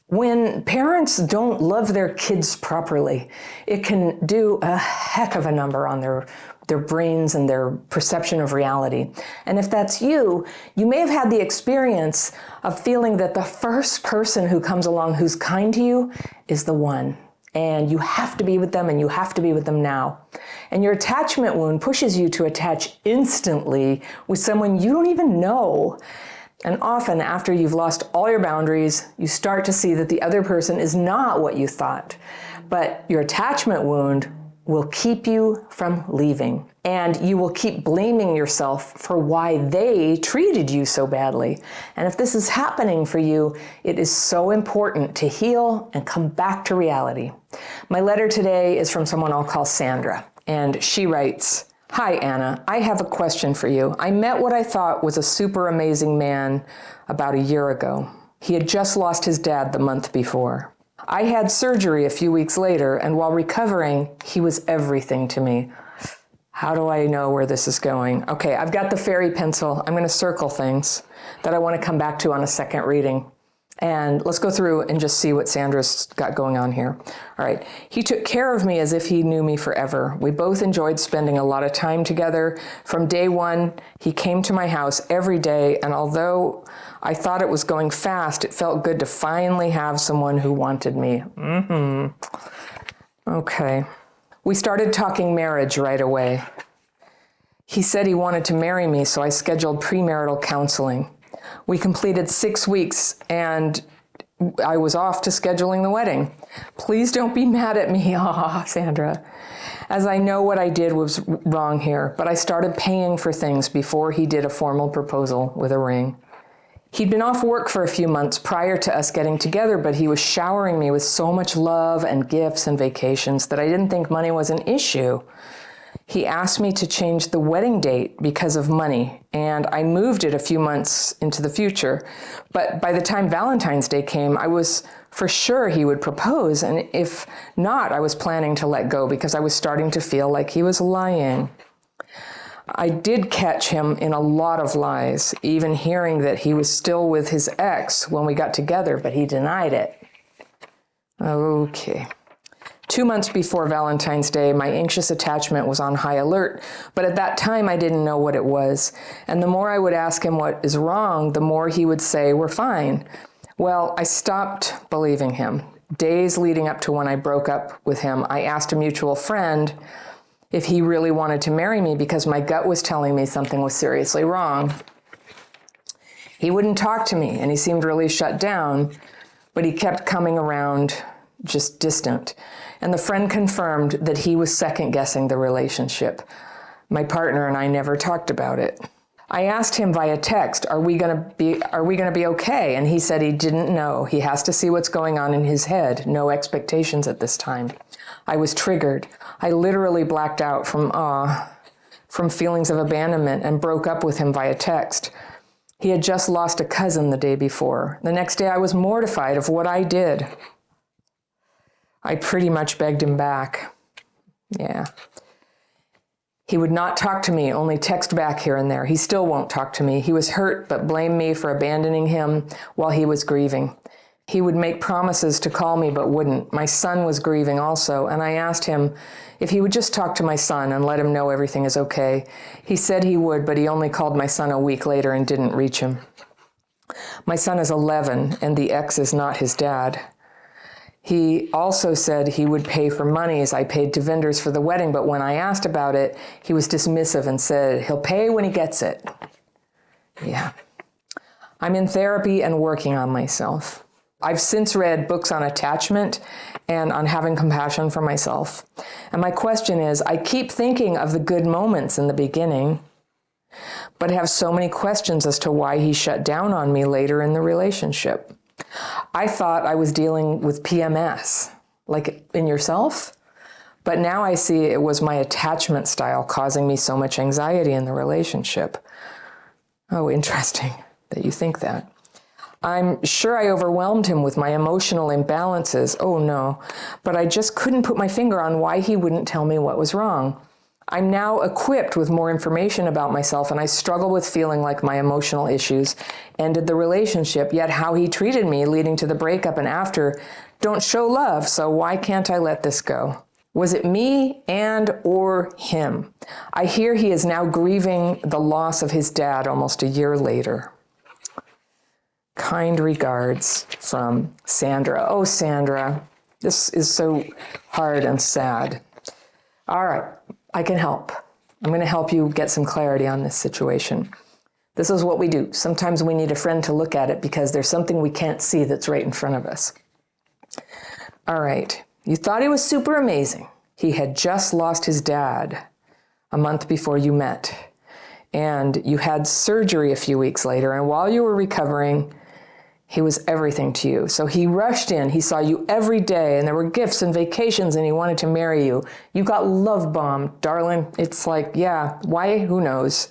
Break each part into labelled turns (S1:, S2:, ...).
S1: When parents don't love their kids properly, it can do a heck of a number on their brains and their perception of reality. And if that's you, you may have had the experience of feeling that the first person who comes along who's kind to you is the one. And you have to be with them, and you have to be with them now. And your attachment wound pushes you to attach instantly with someone you don't even know. And often after you've lost all your boundaries, you start to see that the other person is not what you thought. But your attachment wound will keep you from leaving. And you will keep blaming yourself for why they treated you so badly. And if this is happening for you, it is so important to heal and come back to reality. My letter today is from someone I'll call Sandra. And she writes, "Hi, Anna. I have a question for you. I met what I thought was a super amazing man about a year ago. He had just lost his dad the month before. I had surgery a few weeks later, and while recovering, he was everything to me." How do I know where this is going? Okay, I've got the fairy pencil. I'm going to circle things that I want to come back to on a second reading. And let's go through and just see what Sandra's got going on here. All right. "He took care of me as if he knew me forever. We both enjoyed spending a lot of time together. From day one, he came to my house every day, and although I thought it was going fast, it felt good to finally have someone who wanted me." Okay. "We started talking marriage right away. He said he wanted to marry me, so I scheduled premarital counseling. We completed 6 weeks, and I was off to scheduling the wedding. Please don't be mad at me, Sandra, as I know what I did was wrong here, but I started paying for things before he did a formal proposal with a ring. He'd been off work for a few months prior to us getting together, but he was showering me with so much love and gifts and vacations that I didn't think money was an issue. He asked me to change the wedding date because of money, and I moved it a few months into the future. But by the time Valentine's Day came, I was for sure he would propose, and if not, I was planning to let go because I was starting to feel like he was lying. I did catch him in a lot of lies, even hearing that he was still with his ex when we got together, but he denied it. Okay. 2 months before Valentine's Day, my anxious attachment was on high alert, but at that time I didn't know what it was. And the more I would ask him what is wrong, the more he would say, we're fine. Well, I stopped believing him. Days leading up to when I broke up with him, I asked a mutual friend if he really wanted to marry me because my gut was telling me something was seriously wrong. He wouldn't talk to me, and he seemed really shut down, but he kept coming around, just distant. And the friend confirmed that he was second-guessing the relationship. My partner and I never talked about it. I asked him via text, are we gonna be okay? And he said he didn't know. He has to see what's going on in his head. No expectations at this time. I was triggered. I literally blacked out from feelings of abandonment and broke up with him via text. He had just lost a cousin the day before. The next day I was mortified of what I did. I pretty much begged him back. Yeah. He would not talk to me, only text back here and there. He still won't talk to me. He was hurt, but blamed me for abandoning him while he was grieving. He would make promises to call me, but wouldn't. My son was grieving also, and I asked him if he would just talk to my son and let him know everything is okay. He said he would, but he only called my son a week later and didn't reach him. My son is 11, and the ex is not his dad. He also said he would pay for monies I paid to vendors for the wedding, but when I asked about it, he was dismissive and said he'll pay when he gets it. Yeah. I'm in therapy and working on myself. I've since read books on attachment and on having compassion for myself. And my question is, I keep thinking of the good moments in the beginning, but have so many questions as to why he shut down on me later in the relationship. I thought I was dealing with PMS, like in yourself, but now I see it was my attachment style causing me so much anxiety in the relationship. Oh, interesting that you think that. I'm sure I overwhelmed him with my emotional imbalances. Oh no, but I just couldn't put my finger on why he wouldn't tell me what was wrong. I'm now equipped with more information about myself, and I struggle with feeling like my emotional issues ended the relationship, yet how he treated me leading to the breakup and after don't show love, so why can't I let this go? Was it me and or him? I hear he is now grieving the loss of his dad almost a year later. Kind regards from Sandra. Oh, Sandra, this is so hard and sad. All right, I can help. I'm going to help you get some clarity on this situation. This is what we do. Sometimes we need a friend to look at it because there's something we can't see that's right in front of us. All right, you thought he was super amazing. He had just lost his dad a month before you met, and you had surgery a few weeks later, and while you were recovering, he was everything to you. So he rushed in, he saw you every day, and there were gifts and vacations, and he wanted to marry you. You got love bombed, darling. It's like, yeah, why? Who knows?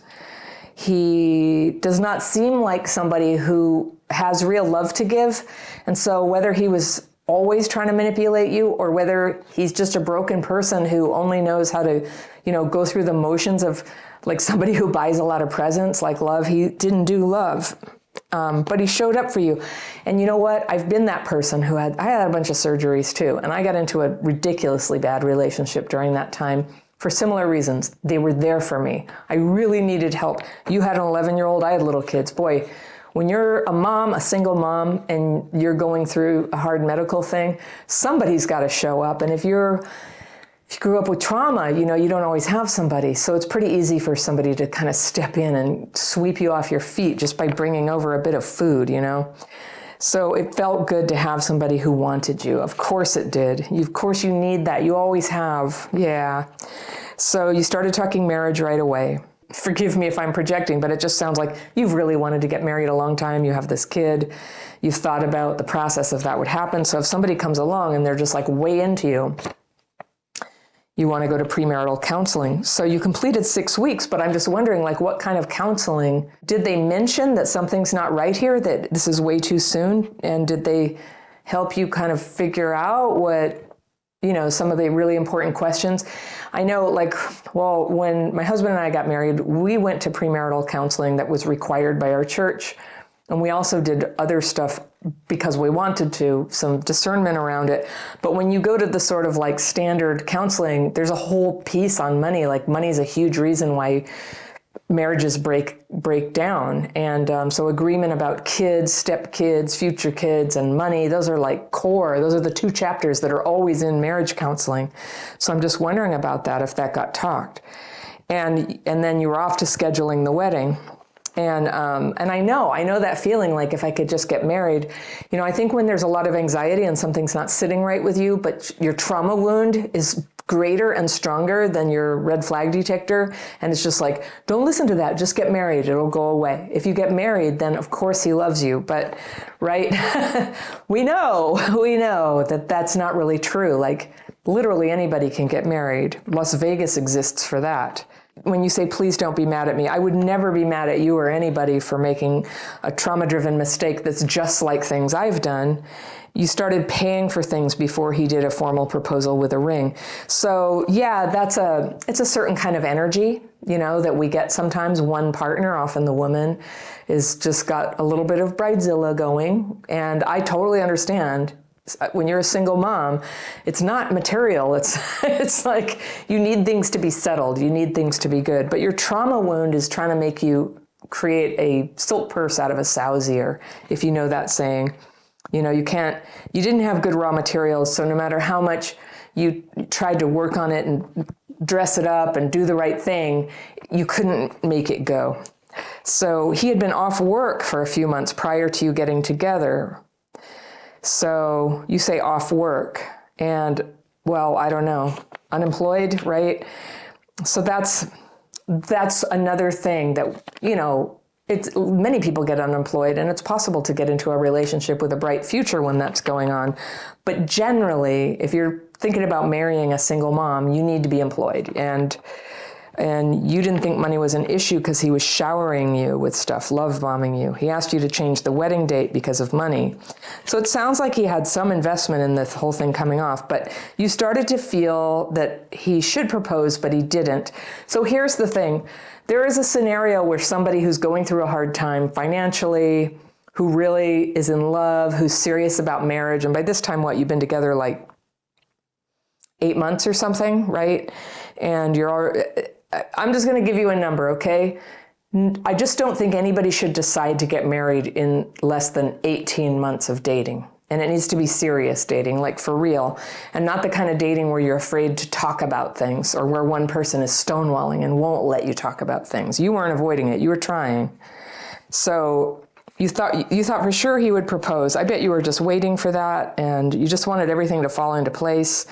S1: He does not seem like somebody who has real love to give, and so whether he was always trying to manipulate you or whether he's just a broken person who only knows how to, go through the motions of like somebody who buys a lot of presents, like love, he didn't do love. But he showed up for you. And you know what? I've been that person I had a bunch of surgeries too. And I got into a ridiculously bad relationship during that time for similar reasons. They were there for me. I really needed help. You had an 11-year-old, I had little kids. Boy, when you're a mom, a single mom, and you're going through a hard medical thing, somebody's got to show up. And if you grew up with trauma, you don't always have somebody. So it's pretty easy for somebody to kind of step in and sweep you off your feet just by bringing over a bit of food, So it felt good to have somebody who wanted you. Of course it did. Of course you need that. You always have. Yeah. So you started talking marriage right away. Forgive me if I'm projecting, but it just sounds like you've really wanted to get married a long time. You have this kid. You've thought about the process if that would happen. So if somebody comes along and they're just like way into you, you want to go to premarital counseling. So you completed 6 weeks, but I'm just wondering, like, what kind of counseling? Did they mention that something's not right here, that this is way too soon? And did they help you kind of figure out what, some of the really important questions? I know, when my husband and I got married, we went to premarital counseling that was required by our church. And we also did other stuff because we wanted to, some discernment around it. But when you go to the sort of like standard counseling, there's a whole piece on money. Like money is a huge reason why marriages break down. And so agreement about kids, stepkids, future kids, and money, those are like core. Those are the 2 chapters that are always in marriage counseling. So I'm just wondering about that, if that got talked. And then you were off to scheduling the wedding. And I know that feeling, like if I could just get married. I think when there's a lot of anxiety and something's not sitting right with you, but your trauma wound is greater and stronger than your red flag detector. And it's just like, don't listen to that. Just get married. It'll go away. If you get married, then of course he loves you. But, right, we know that that's not really true. Like literally anybody can get married. Las Vegas exists for that. When you say, please don't be mad at me, I would never be mad at you or anybody for making a trauma-driven mistake that's just like things I've done. You started paying for things before he did a formal proposal with a ring. So yeah, it's a certain kind of energy, that we get sometimes. One partner, often the woman, is just got a little bit of bridezilla going. And I totally understand. When you're a single mom, it's not material. It's like you need things to be settled. You need things to be good. But your trauma wound is trying to make you create a silk purse out of a sow's ear, if you know that saying. You didn't have good raw materials, so no matter how much you tried to work on it and dress it up and do the right thing, you couldn't make it go. So he had been off work for a few months prior to you getting together. So you say off work and, well, I don't know, unemployed, right? So that's another thing that, many people get unemployed, and it's possible to get into a relationship with a bright future when that's going on. But generally, if you're thinking about marrying a single mom, you need to be employed. And And you didn't think money was an issue because he was showering you with stuff, love bombing you. He asked you to change the wedding date because of money. So it sounds like he had some investment in this whole thing coming off, but you started to feel that he should propose, but he didn't. So here's the thing. There is a scenario where somebody who's going through a hard time financially, who really is in love, who's serious about marriage, and by this time, what, you've been together like 8 months or something, right? And I'm just going to give you a number, okay? I just don't think anybody should decide to get married in less than 18 months of dating. And it needs to be serious dating, like for real, and not the kind of dating where you're afraid to talk about things or where one person is stonewalling and won't let you talk about things. You weren't avoiding it. You were trying. So you thought for sure he would propose. I bet you were just waiting for that, and you just wanted everything to fall into place.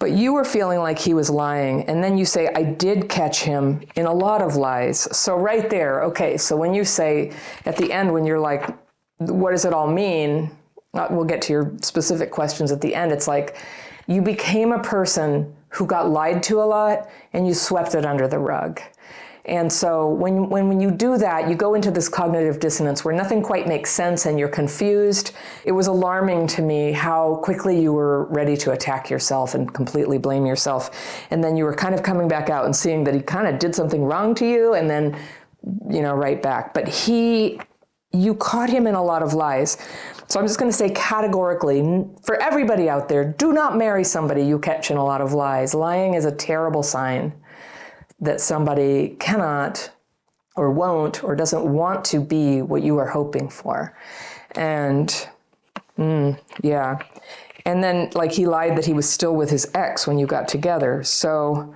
S1: But you were feeling like he was lying. And then you say, I did catch him in a lot of lies. So right there, okay, so when you say at the end, when you're like, what does it all mean? We'll get to your specific questions at the end. It's like you became a person who got lied to a lot and you swept it under the rug. And so when you do that, you go into this cognitive dissonance where nothing quite makes sense and you're confused. It was alarming to me how quickly you were ready to attack yourself and completely blame yourself. And then you were kind of coming back out and seeing that he kind of did something wrong to you and then, right back. But you caught him in a lot of lies. So I'm just going to say categorically, for everybody out there, do not marry somebody you catch in a lot of lies. Lying is a terrible sign that somebody cannot or won't or doesn't want to be what you are hoping for. And yeah. And then like he lied that he was still with his ex when you got together. So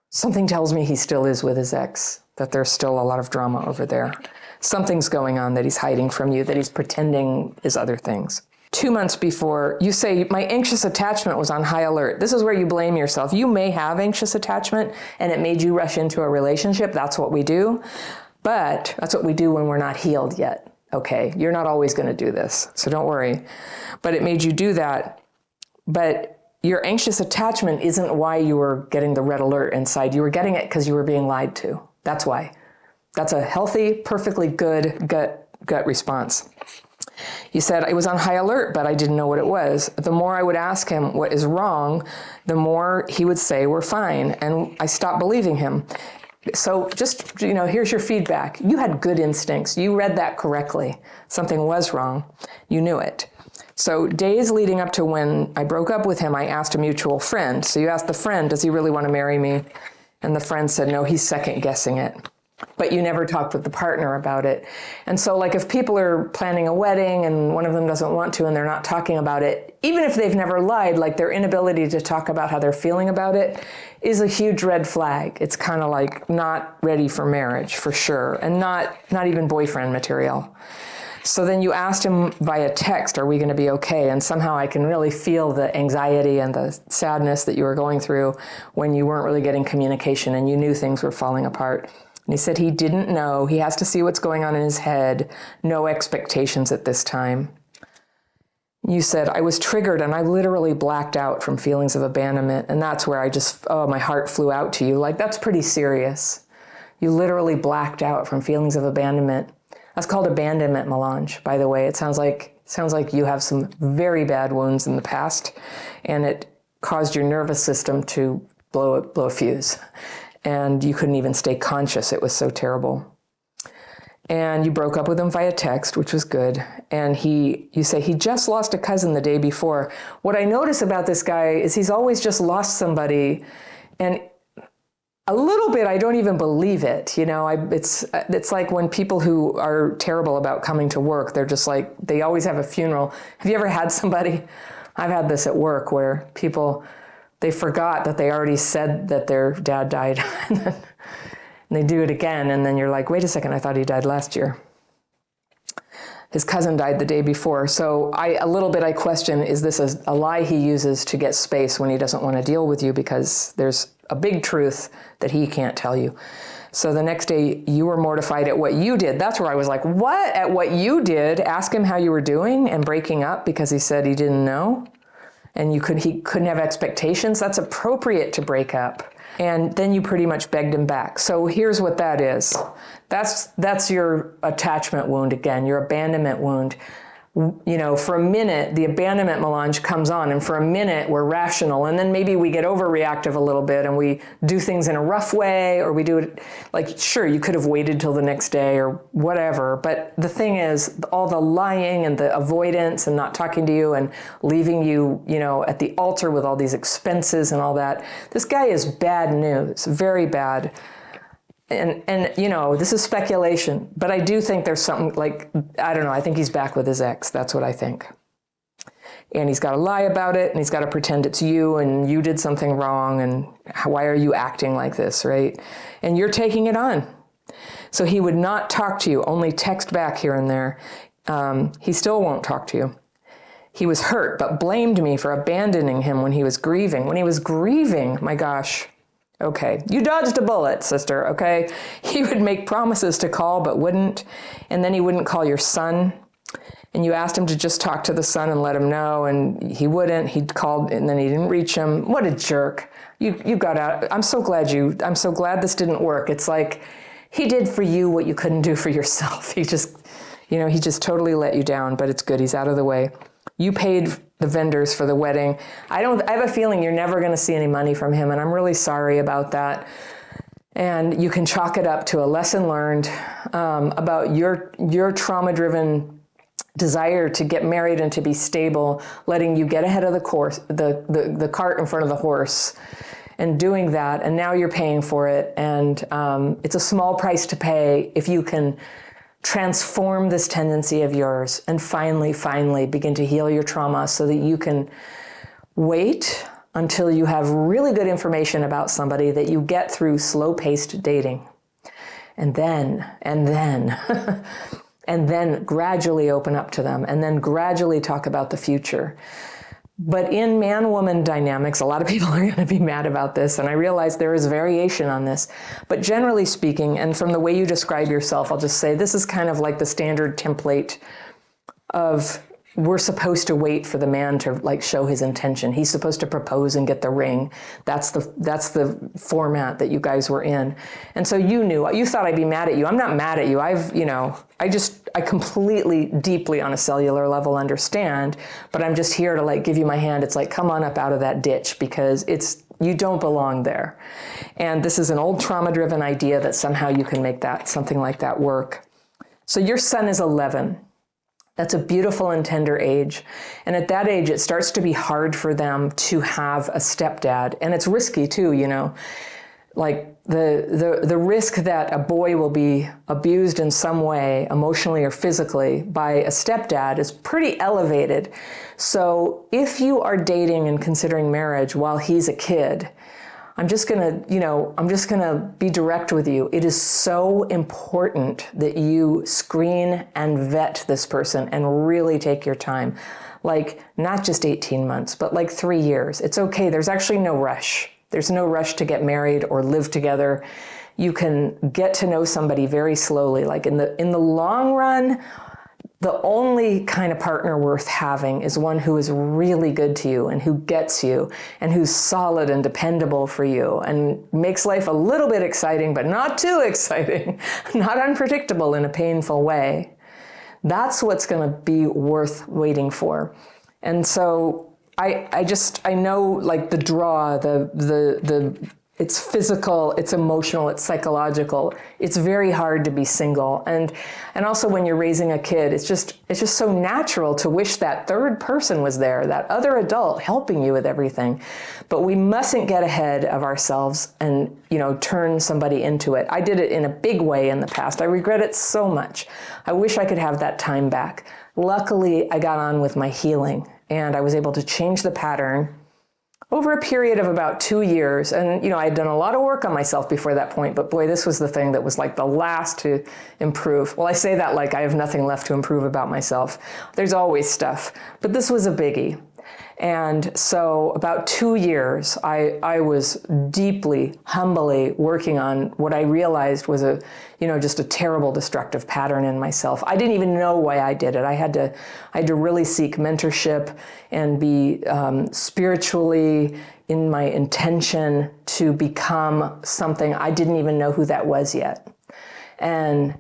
S1: something tells me he still is with his ex, that there's still a lot of drama over there. Something's going on that he's hiding from you, that he's pretending is other things. 2 months before, you say, my anxious attachment was on high alert. This is where you blame yourself. You may have anxious attachment and it made you rush into a relationship. That's what we do. But that's what we do when we're not healed yet. Okay, you're not always going to do this, so don't worry. But it made you do that. But your anxious attachment isn't why you were getting the red alert inside. You were getting it because you were being lied to. That's why. That's a healthy, perfectly good gut response. You said, I was on high alert, but I didn't know what it was. The more I would ask him what is wrong, the more he would say, we're fine. And I stopped believing him. So just, here's your feedback. You had good instincts. You read that correctly. Something was wrong. You knew it. So days leading up to when I broke up with him, I asked a mutual friend. So you asked the friend, does he really want to marry me? And the friend said, no, he's second guessing it. But you never talked with the partner about it. And so like if people are planning a wedding and one of them doesn't want to and they're not talking about it, even if they've never lied, like their inability to talk about how they're feeling about it is a huge red flag. It's kind of like not ready for marriage for sure, and not even boyfriend material. So then you asked him via text, are we going to be okay? And somehow I can really feel the anxiety and the sadness that you were going through when you weren't really getting communication and you knew things were falling apart. And he said he didn't know. He has to see what's going on in his head. No expectations at this time. You said, I was triggered and I literally blacked out from feelings of abandonment. And that's where my heart flew out to you. Like, that's pretty serious. You literally blacked out from feelings of abandonment. That's called abandonment melange, by the way. It sounds like you have some very bad wounds in the past and it caused your nervous system to blow a fuse. And you couldn't even stay conscious. It was so terrible. And you broke up with him via text, which was good. And you say he just lost a cousin the day before. What I notice about this guy is he's always just lost somebody. And a little bit, I don't even believe it. It's like when people who are terrible about coming to work, they're just like, they always have a funeral. Have you ever had somebody? I've had this at work where people, they forgot that they already said that their dad died. And they do it again. And then you're like, wait a second, I thought he died last year. His cousin died the day before. So I question, is this a lie he uses to get space when he doesn't want to deal with you because there's a big truth that he can't tell you. So the next day you were mortified at what you did. That's where I was like, what? At what you did? Ask him how you were doing and breaking up because he said he didn't know. And he couldn't have expectations. That's appropriate to break up. And then you pretty much begged him back. So here's what that is. That's your attachment wound again, your abandonment wound. You know, for a minute, the abandonment melange comes on, and for a minute, we're rational, and then maybe we get overreactive a little bit, and we do things in a rough way, or we do it, like, sure, you could have waited till the next day, or whatever, but the thing is, all the lying and the avoidance and not talking to you and leaving you, you know, at the altar with all these expenses and all that, this guy is bad news, very bad. And you know, this is speculation, but I do think there's something like, I don't know, I think he's back with his ex. That's what I think. And he's got to lie about it, and he's got to pretend it's you, and you did something wrong, and why are you acting like this, right? And you're taking it on. So he would not talk to you, only text back here and there. He still won't talk to you. He was hurt, but blamed me for abandoning him when he was grieving. When he was grieving, my gosh. Okay, you dodged a bullet, sister, okay? He would make promises to call but wouldn't, and then he wouldn't call your son, and you asked him to just talk to the son and let him know, and he wouldn't. He'd called, and then he didn't reach him. What a jerk. You got out. I'm so glad this didn't work. It's like he did for you what you couldn't do for yourself. He just totally let you down, but it's good. He's out of the way. You paid the vendors for the wedding. I have a feeling you're never going to see any money from him, and I'm really sorry about that. And you can chalk it up to a lesson learned about your trauma-driven desire to get married and to be stable, letting you get ahead of the cart in front of the horse, and doing that. And now you're paying for it, and it's a small price to pay if you can transform this tendency of yours and finally begin to heal your trauma so that you can wait until you have really good information about somebody that you get through slow-paced dating. And then and then gradually open up to them, and then gradually talk about the future. But in man-woman dynamics, a lot of people are going to be mad about this, and I realize there is variation on this. But generally speaking, and from the way you describe yourself, I'll just say this is kind of like the standard template of we're supposed to wait for the man to like show his intention. He's supposed to propose and get the ring. That's the format that you guys were in. And so you thought I'd be mad at you. I'm not mad at you. I completely, deeply on a cellular level understand, but I'm just here to like give you my hand. It's like, come on up out of that ditch, because you don't belong there. And this is an old trauma-driven idea that somehow you can make something like that work. So your son is 11. That's a beautiful and tender age. And at that age, it starts to be hard for them to have a stepdad. And it's risky too, you know, like the risk that a boy will be abused in some way, emotionally or physically, by a stepdad is pretty elevated. So if you are dating and considering marriage while he's a kid, I'm just gonna be direct with you. It is so important that you screen and vet this person and really take your time. Like, not just 18 months, but like 3 years. It's okay. There's actually no rush. There's no rush to get married or live together. You can get to know somebody very slowly. Like in the long run, the only kind of partner worth having is one who is really good to you and who gets you and who's solid and dependable for you and makes life a little bit exciting, but not too exciting, not unpredictable in a painful way. That's what's going to be worth waiting for. And so I know, like, the draw, it's physical, it's emotional, it's psychological. It's very hard to be single. And also when you're raising a kid, it's just so natural to wish that third person was there, that other adult helping you with everything. But we mustn't get ahead of ourselves and, turn somebody into it. I did it in a big way in the past. I regret it so much. I wish I could have that time back. Luckily, I got on with my healing and I was able to change the pattern over a period of about 2 years. And, I had done a lot of work on myself before that point, but boy, this was the thing that was like the last to improve. Well, I say that like I have nothing left to improve about myself. There's always stuff, but this was a biggie. And so about 2 years, I was deeply, humbly working on what I realized was just a terrible destructive pattern in myself. I didn't even know why I did it. I had to really seek mentorship and be spiritually in my intention to become something I didn't even know who that was yet. And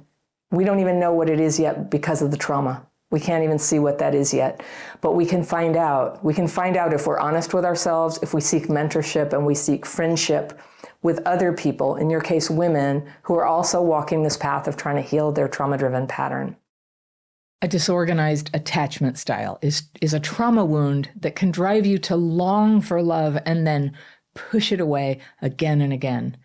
S1: we don't even know what it is yet because of the trauma. We can't even see what that is yet, but we can find out. We can find out if we're honest with ourselves, if we seek mentorship and we seek friendship with other people, in your case, women, who are also walking this path of trying to heal their trauma-driven pattern.
S2: A disorganized attachment style is a trauma wound that can drive you to long for love and then push it away again and again.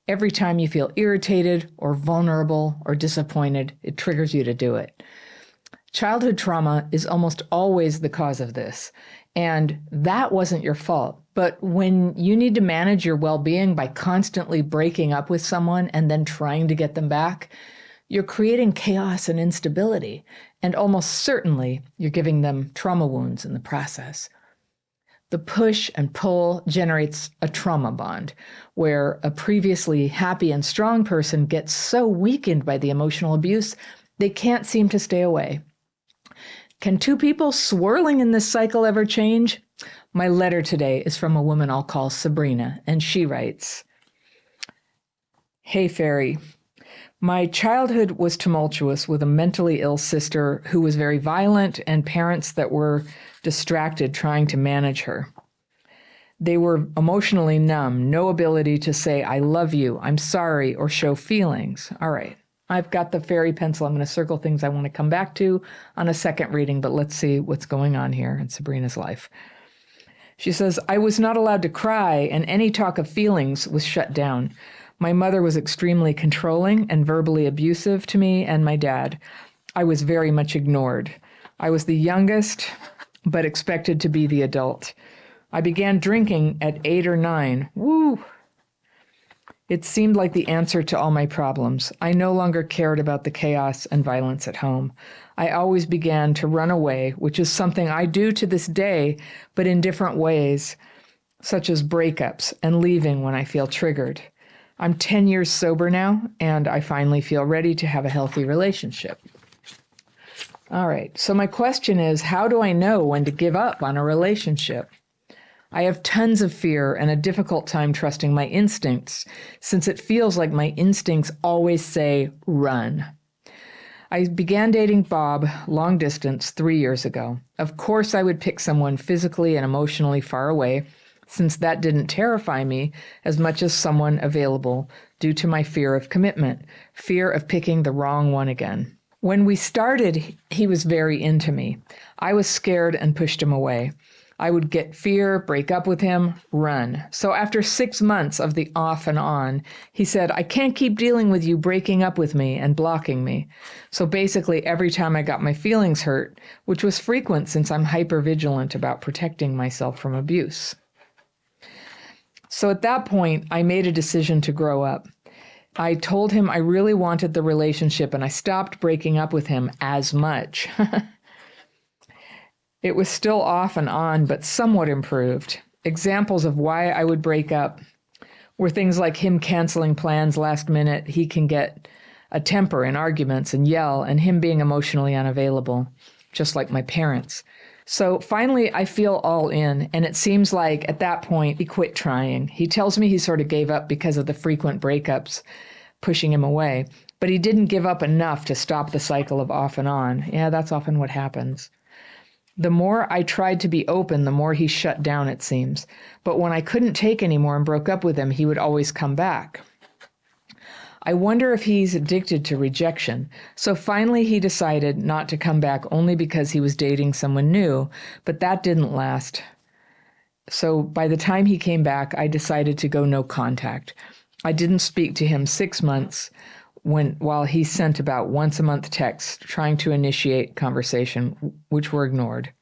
S2: Every time you feel irritated or vulnerable or disappointed, it triggers you to do it. Childhood trauma is almost always the cause of this, and that wasn't your fault. But when you need to manage your well-being by constantly breaking up with someone and then trying to get them back, you're creating chaos and instability, and almost certainly you're giving them trauma wounds in the process. The push and pull generates a trauma bond, where a previously happy and strong person gets so weakened by the emotional abuse, they can't seem to stay away. Can two people swirling in this cycle ever change? My letter today is from a woman I'll call Sabrina, and she writes, "Hey, Fairy. My childhood was tumultuous with a mentally ill sister who was very violent and parents that were distracted trying to manage her. They were emotionally numb, no ability to say, 'I love you,' 'I'm sorry,' or show feelings." All right. I've got the fairy pencil. I'm going to circle things I want to come back to on a second reading, but let's see what's going on here in Sabrina's life. She says, "I was not allowed to cry, and any talk of feelings was shut down. My mother was extremely controlling and verbally abusive to me and my dad. I was very much ignored. I was the youngest, but expected to be the adult. I began drinking at 8 or 9. Woo! It seemed like the answer to all my problems. I no longer cared about the chaos and violence at home. I always began to run away, which is something I do to this day, but in different ways, such as breakups and leaving when I feel triggered. I'm 10 years sober now, and I finally feel ready to have a healthy relationship." All right, so my question is, how do I know when to give up on a relationship? I have tons of fear and a difficult time trusting my instincts, since it feels like my instincts always say, run. I began dating Bob long distance 3 years ago. Of course, I would pick someone physically and emotionally far away, since that didn't terrify me as much as someone available due to my fear of commitment, fear of picking the wrong one again. When we started, he was very into me. I was scared and pushed him away. I would get fear, break up with him, run. So after 6 months of the off and on, he said, "I can't keep dealing with you breaking up with me and blocking me." So basically every time I got my feelings hurt, which was frequent since I'm hypervigilant about protecting myself from abuse. So at that point, I made a decision to grow up. I told him I really wanted the relationship and I stopped breaking up with him as much. It was still off and on, but somewhat improved. Examples of why I would break up were things like him canceling plans last minute. He can get a temper in arguments and yell, and him being emotionally unavailable, just like my parents. So finally, I feel all in, and it seems like at that point, he quit trying. He tells me he sort of gave up because of the frequent breakups pushing him away, but he didn't give up enough to stop the cycle of off and on. Yeah, that's often what happens. The more I tried to be open, the more he shut down, it seems. But when I couldn't take anymore and broke up with him, he would always come back. I wonder if he's addicted to rejection. So finally he decided not to come back only because he was dating someone new, but that didn't last. So by the time he came back, I decided to go no contact. I didn't speak to him 6 months while he sent about once a month texts trying to initiate conversation, which were ignored.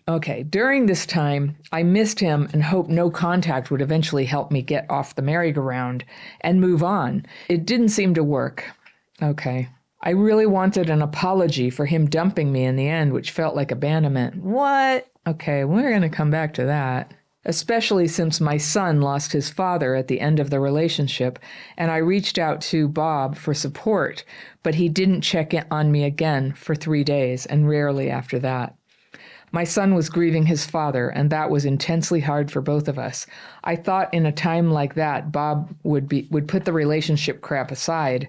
S2: Okay, during this time, I missed him and hoped no contact would eventually help me get off the merry-go-round and move on. It didn't seem to work. Okay. I really wanted an apology for him dumping me in the end, which felt like abandonment. What? Okay, we're going to come back to that. Especially since my son lost his father at the end of the relationship, and I reached out to Bob for support, but he didn't check in on me again for 3 days, and rarely after that. My son was grieving his father, and that was intensely hard for both of us. I thought in a time like that, Bob would put the relationship crap aside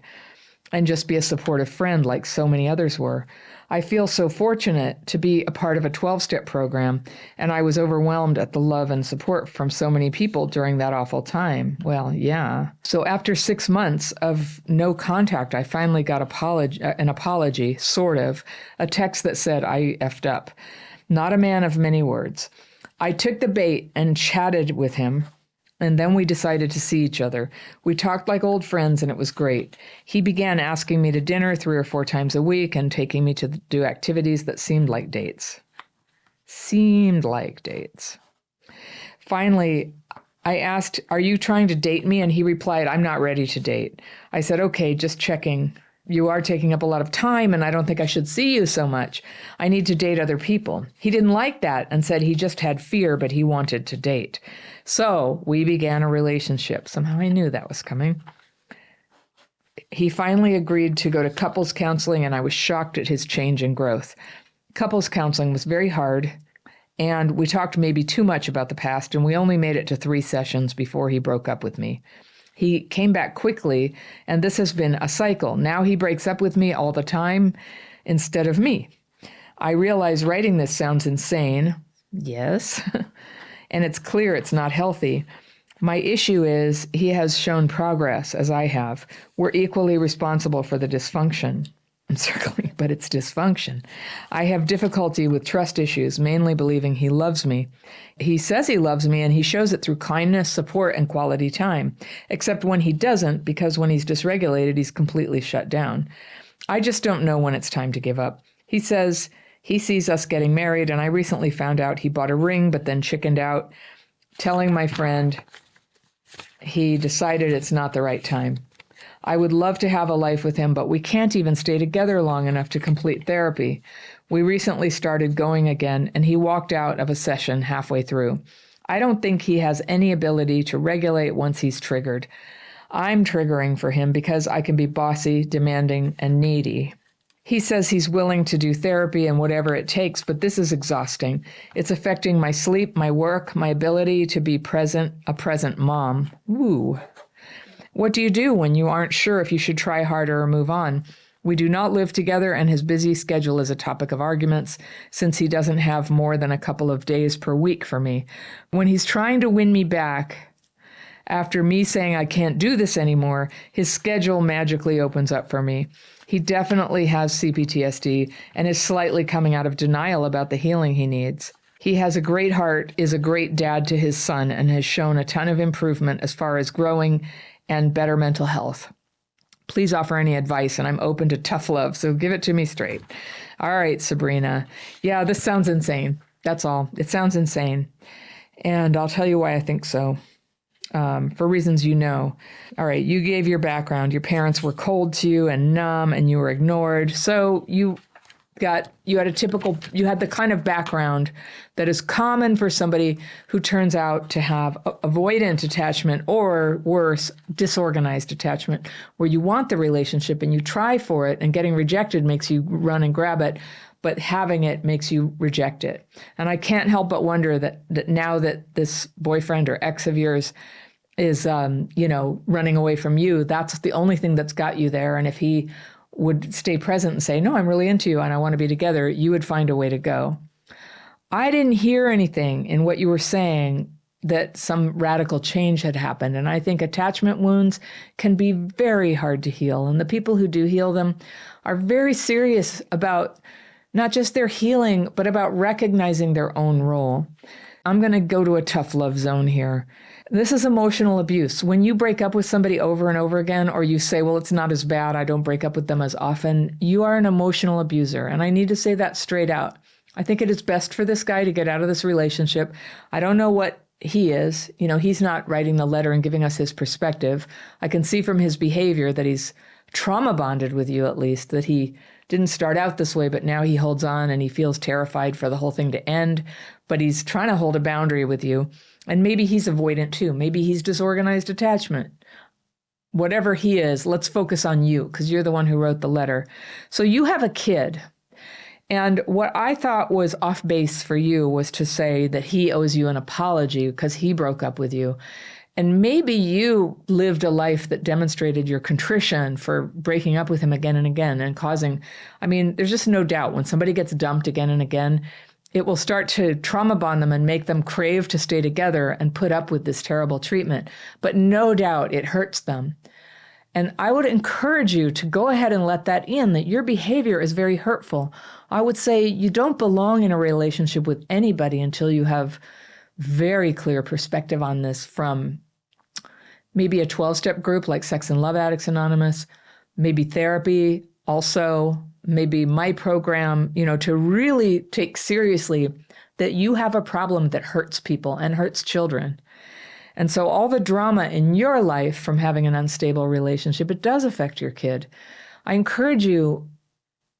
S2: and just be a supportive friend like so many others were. I feel so fortunate to be a part of a 12-step program, and I was overwhelmed at the love and support from so many people during that awful time. Well, yeah. So after 6 months of no contact, I finally got an apology, sort of, a text that said I effed up. Not a man of many words. I took the bait and chatted with him, and then we decided to see each other. We talked like old friends, and it was great. He began asking me to dinner 3 or 4 times a week and taking me to do activities that seemed like dates. Finally, I asked, "Are you trying to date me?" And he replied, "I'm not ready to date." I said, "Okay, just checking. You are taking up a lot of time, and I don't think I should see you so much. I need to date other people." He didn't like that and said he just had fear, but he wanted to date. So we began a relationship. Somehow I knew that was coming. He finally agreed to go to couples counseling, and I was shocked at his change and growth. Couples counseling was very hard, and we talked maybe too much about the past, and we only made it to 3 sessions before he broke up with me. He came back quickly, and this has been a cycle. Now he breaks up with me all the time instead of me. I realize writing this sounds insane. Yes. And it's clear it's not healthy. My issue is he has shown progress, as I have. We're equally responsible for the dysfunction. I'm circling, but it's dysfunction. I have difficulty with trust issues, mainly believing he loves me. He says he loves me, and he shows it through kindness, support, and quality time, except when he doesn't, because when he's dysregulated, he's completely shut down. I just don't know when it's time to give up. He says he sees us getting married, and I recently found out he bought a ring, but then chickened out, telling my friend he decided it's not the right time. I would love to have a life with him, but we can't even stay together long enough to complete therapy. We recently started going again, and he walked out of a session halfway through. I don't think he has any ability to regulate once he's triggered. I'm triggering for him because I can be bossy, demanding, and needy. He says he's willing to do therapy and whatever it takes, but this is exhausting. It's affecting my sleep, my work, my ability to be a present mom. Woo. What do you do when you aren't sure if you should try harder or move on? We do not live together, and his busy schedule is a topic of arguments since he doesn't have more than a couple of days per week for me. When he's trying to win me back, after me saying I can't do this anymore, his schedule magically opens up for me. He definitely has CPTSD and is slightly coming out of denial about the healing he needs. He has a great heart, is a great dad to his son, and has shown a ton of improvement as far as growing and better mental health. Please offer any advice, and I'm open to tough love, so give it to me straight. All right, Sabrina. Yeah, this sounds insane. That's all. It sounds insane. And I'll tell you why I think so. For reasons you know. All right, you gave your background. Your parents were cold to you and numb, and you were ignored. So you had the kind of background that is common for somebody who turns out to have avoidant attachment, or worse, disorganized attachment, where you want the relationship and you try for it, and getting rejected makes you run and grab it, but having it makes you reject it. And I can't help but wonder that now that this boyfriend or ex of yours is, running away from you, that's the only thing that's got you there. And if he would stay present and say, no, I'm really into you and I want to be together, you would find a way to go. I didn't hear anything in what you were saying that some radical change had happened. And I think attachment wounds can be very hard to heal. And the people who do heal them are very serious about not just their healing, but about recognizing their own role. I'm going to go to a tough love zone here. This is emotional abuse. When you break up with somebody over and over again, or you say, well, it's not as bad, I don't break up with them as often, you are an emotional abuser. And I need to say that straight out. I think it is best for this guy to get out of this relationship. I don't know what he is. He's not writing the letter and giving us his perspective. I can see from his behavior that he's trauma bonded with you, at least, that he didn't start out this way, but now he holds on and he feels terrified for the whole thing to end. But he's trying to hold a boundary with you. And maybe he's avoidant too. Maybe he's disorganized attachment. Whatever he is, let's focus on you because you're the one who wrote the letter. So you have a kid. And what I thought was off base for you was to say that he owes you an apology because he broke up with you. And maybe you lived a life that demonstrated your contrition for breaking up with him again and again and causing, I mean, there's just no doubt when somebody gets dumped again and again, it will start to trauma bond them and make them crave to stay together and put up with this terrible treatment. But no doubt it hurts them. And I would encourage you to go ahead and let that in, that your behavior is very hurtful. I would say you don't belong in a relationship with anybody until you have very clear perspective on this from maybe a 12-step group like Sex and Love Addicts Anonymous, maybe therapy, also maybe my program, to really take seriously that you have a problem that hurts people and hurts children. And so all the drama in your life from having an unstable relationship, it does affect your kid. I encourage you,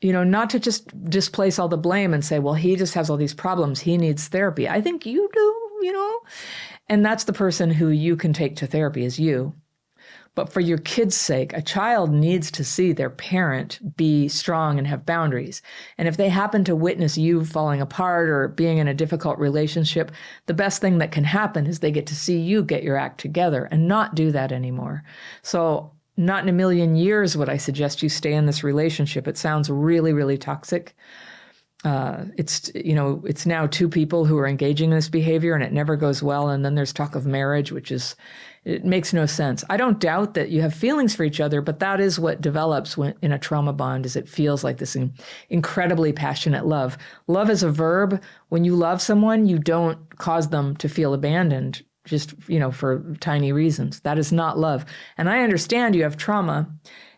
S2: not to just displace all the blame and say, well, he just has all these problems. He needs therapy. I think you do, and that's the person who you can take to therapy is you. But for your kid's sake, a child needs to see their parent be strong and have boundaries. And if they happen to witness you falling apart or being in a difficult relationship, the best thing that can happen is they get to see you get your act together and not do that anymore. So not in a million years would I suggest you stay in this relationship. It sounds really, really toxic. It's now two people who are engaging in this behavior and it never goes well. And then there's talk of marriage, it makes no sense. I don't doubt that you have feelings for each other, but that is what develops when in a trauma bond is it feels like this incredibly passionate love. Love is a verb. When you love someone, you don't cause them to feel abandoned just, for tiny reasons. That is not love. And I understand you have trauma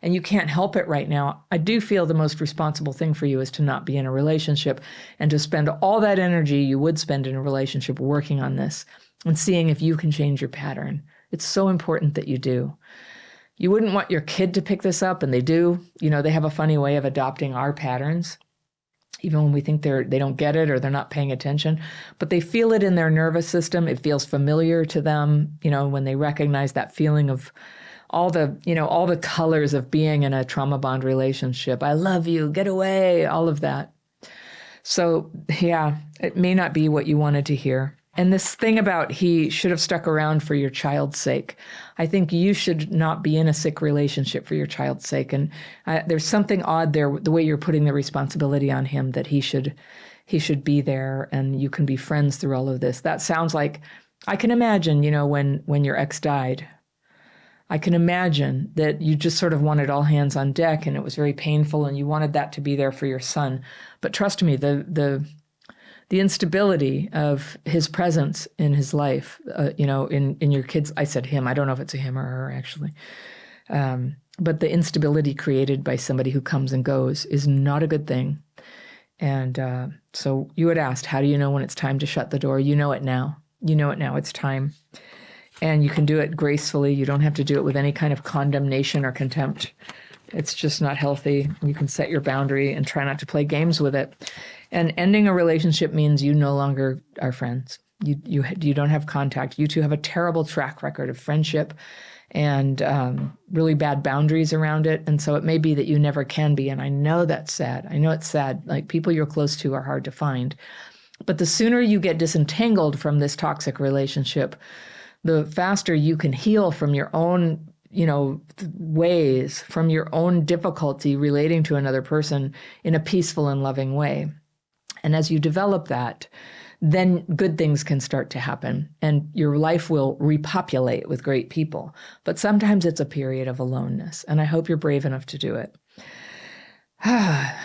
S2: and you can't help it right now. I do feel the most responsible thing for you is to not be in a relationship and to spend all that energy you would spend in a relationship working on this and seeing if you can change your pattern. It's so important that you do. You wouldn't want your kid to pick this up, and they do. They have a funny way of adopting our patterns, even when we think they don't get it or they're not paying attention. But they feel it in their nervous system. It feels familiar to them, when they recognize that feeling of all the colors of being in a trauma bond relationship. I love you, get away, all of that. So, yeah, it may not be what you wanted to hear. And this thing about he should have stuck around for your child's sake. I think you should not be in a sick relationship for your child's sake. And there's something odd there, the way you're putting the responsibility on him that he should be there and you can be friends through all of this. That sounds like, I can imagine, when your ex died, I can imagine that you just sort of wanted all hands on deck and it was very painful and you wanted that to be there for your son. But trust me, the instability of his presence in his life, in your kids, I said him, I don't know if it's a him or her actually. But the instability created by somebody who comes and goes is not a good thing. And so you had asked, how do you know when it's time to shut the door? You know it now. It's time. And you can do it gracefully. You don't have to do it with any kind of condemnation or contempt. It's just not healthy. You can set your boundary and try not to play games with it. And ending a relationship means you no longer are friends. You don't have contact. You two have a terrible track record of friendship and really bad boundaries around it. And so it may be that you never can be. And I know that's sad. I know it's sad. Like people you're close to are hard to find. But the sooner you get disentangled from this toxic relationship, the faster you can heal from your own ways, from your own difficulty relating to another person in a peaceful and loving way. And as you develop that, then good things can start to happen and your life will repopulate with great people. But sometimes it's a period of aloneness, and I hope you're brave enough to do it.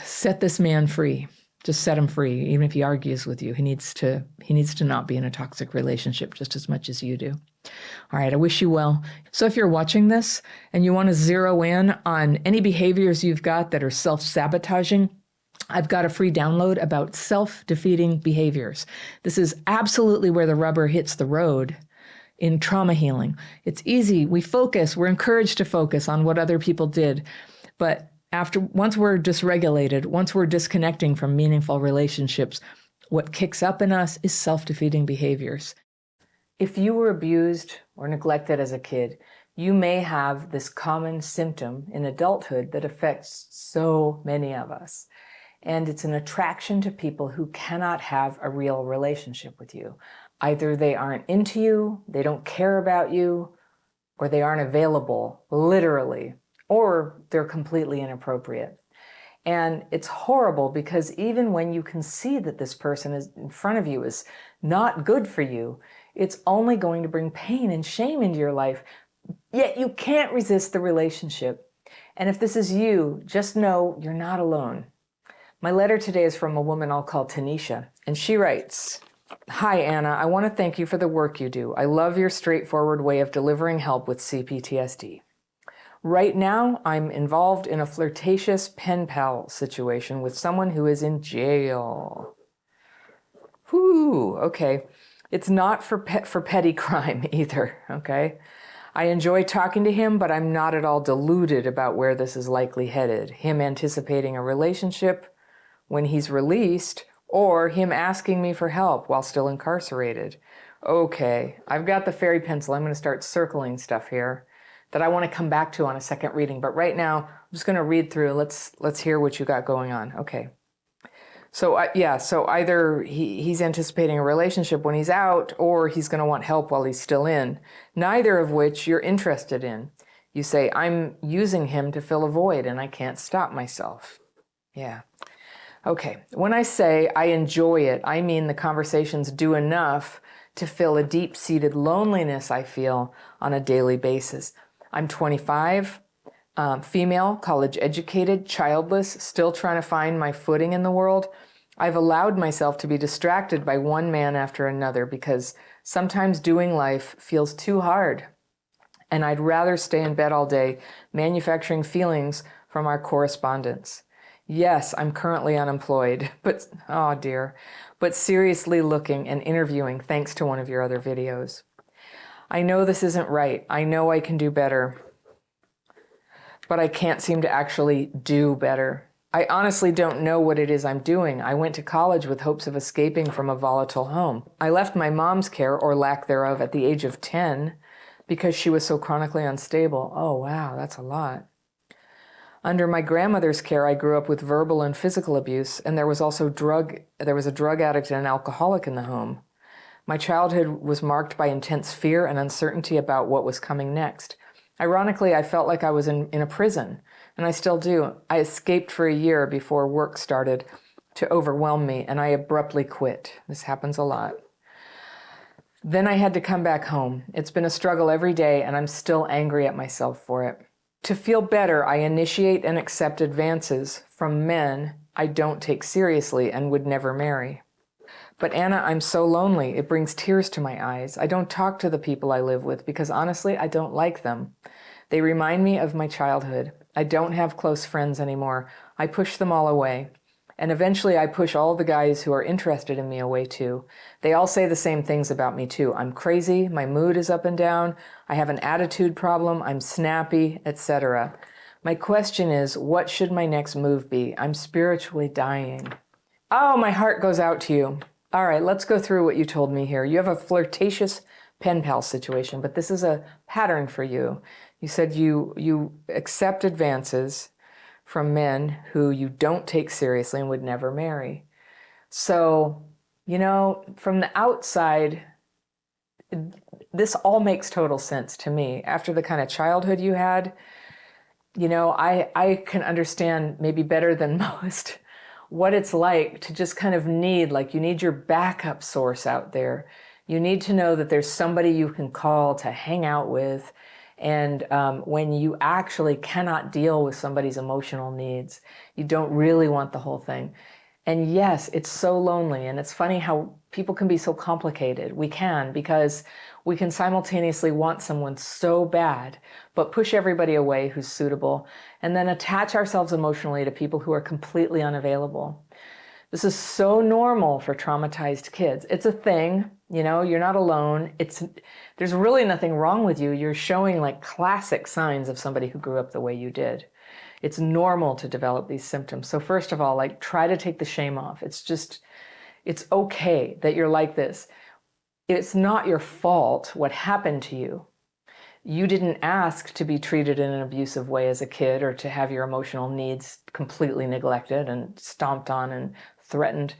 S2: Set this man free. Just set him free. Even if he argues with you, he needs to not be in a toxic relationship just as much as you do. All right, I wish you well. So if you're watching this and you want to zero in on any behaviors you've got that are self-sabotaging, I've got a free download about self-defeating behaviors. This is absolutely where the rubber hits the road in trauma healing. It's easy. We're encouraged to focus on what other people did. But once we're dysregulated, once we're disconnecting from meaningful relationships, what kicks up in us is self-defeating behaviors. If you were abused or neglected as a kid, you may have this common symptom in adulthood that affects so many of us.
S1: And it's an attraction to people who cannot have a real relationship with you. Either they aren't into you, they don't care about you, or they aren't available, literally, or they're completely inappropriate. And it's horrible because even when you can see that this person is in front of you is not good for you, it's only going to bring pain and shame into your life. Yet you can't resist the relationship. And if this is you, just know you're not alone. My letter today is from a woman I'll call Tanisha, and she writes, "Hi, Anna. I want to thank you for the work you do. I love your straightforward way of delivering help with CPTSD. Right now, I'm involved in a flirtatious pen pal situation with someone who is in jail." Whew, okay. It's not for petty crime either, okay? I enjoy talking to him, but I'm not at all deluded about where this is likely headed. Him anticipating a relationship when he's released, or him asking me for help while still incarcerated. Okay, I've got the fairy pencil. I'm going to start circling stuff here that I want to come back to on a second reading. But right now, I'm just going to read through. Let's hear what you got going on. Okay. So so either he's anticipating a relationship when he's out, or he's going to want help while he's still in, neither of which you're interested in. You say, "I'm using him to fill a void and I can't stop myself." Yeah. Okay, when I say I enjoy it, I mean the conversations do enough to fill a deep-seated loneliness I feel on a daily basis. I'm 25, female, college-educated, childless, still trying to find my footing in the world. I've allowed myself to be distracted by one man after another because sometimes doing life feels too hard, and I'd rather stay in bed all day manufacturing feelings from our correspondence. Yes, I'm currently unemployed, but, oh dear, but seriously looking and interviewing thanks to one of your other videos. I know this isn't right. I know I can do better, but I can't seem to actually do better. I honestly don't know what it is I'm doing. I went to college with hopes of escaping from a volatile home. I left my mom's care, or lack thereof, at the age of 10 because she was so chronically unstable. Oh, wow, that's a lot. Under my grandmother's care, I grew up with verbal and physical abuse, and there was a drug addict and an alcoholic in the home. My childhood was marked by intense fear and uncertainty about what was coming next. Ironically, I felt like I was in a prison, and I still do. I escaped for a year before work started to overwhelm me, and I abruptly quit. This happens a lot. Then I had to come back home. It's been a struggle every day, and I'm still angry at myself for it. To feel better, I initiate and accept advances from men I don't take seriously and would never marry. But Anna, I'm so lonely. It brings tears to my eyes. I don't talk to the people I live with because honestly, I don't like them. They remind me of my childhood. I don't have close friends anymore. I push them all away. And eventually I push all the guys who are interested in me away too. They all say the same things about me too. I'm crazy, my mood is up and down, I have an attitude problem, I'm snappy, etc. My question is, what should my next move be? I'm spiritually dying. Oh, my heart goes out to you. All right, let's go through what you told me here. You have a flirtatious pen pal situation, but this is a pattern for you. You said you accept advances from men who you don't take seriously and would never marry. So, from the outside, this all makes total sense to me. After the kind of childhood you had, I can understand maybe better than most what it's like to just kind of you need your backup source out there. You need to know that there's somebody you can call to hang out with. And when you actually cannot deal with somebody's emotional needs, you don't really want the whole thing. And yes, it's so lonely. And it's funny how people can be so complicated. We can, because we can simultaneously want someone so bad, but push everybody away who's suitable, and then attach ourselves emotionally to people who are completely unavailable. This is so normal for traumatized kids. It's a thing, you're not alone. There's really nothing wrong with you. You're showing classic signs of somebody who grew up the way you did. It's normal to develop these symptoms. So first of all, try to take the shame off. It's okay that you're like this. It's not your fault what happened to you. You didn't ask to be treated in an abusive way as a kid or to have your emotional needs completely neglected and stomped on and threatened.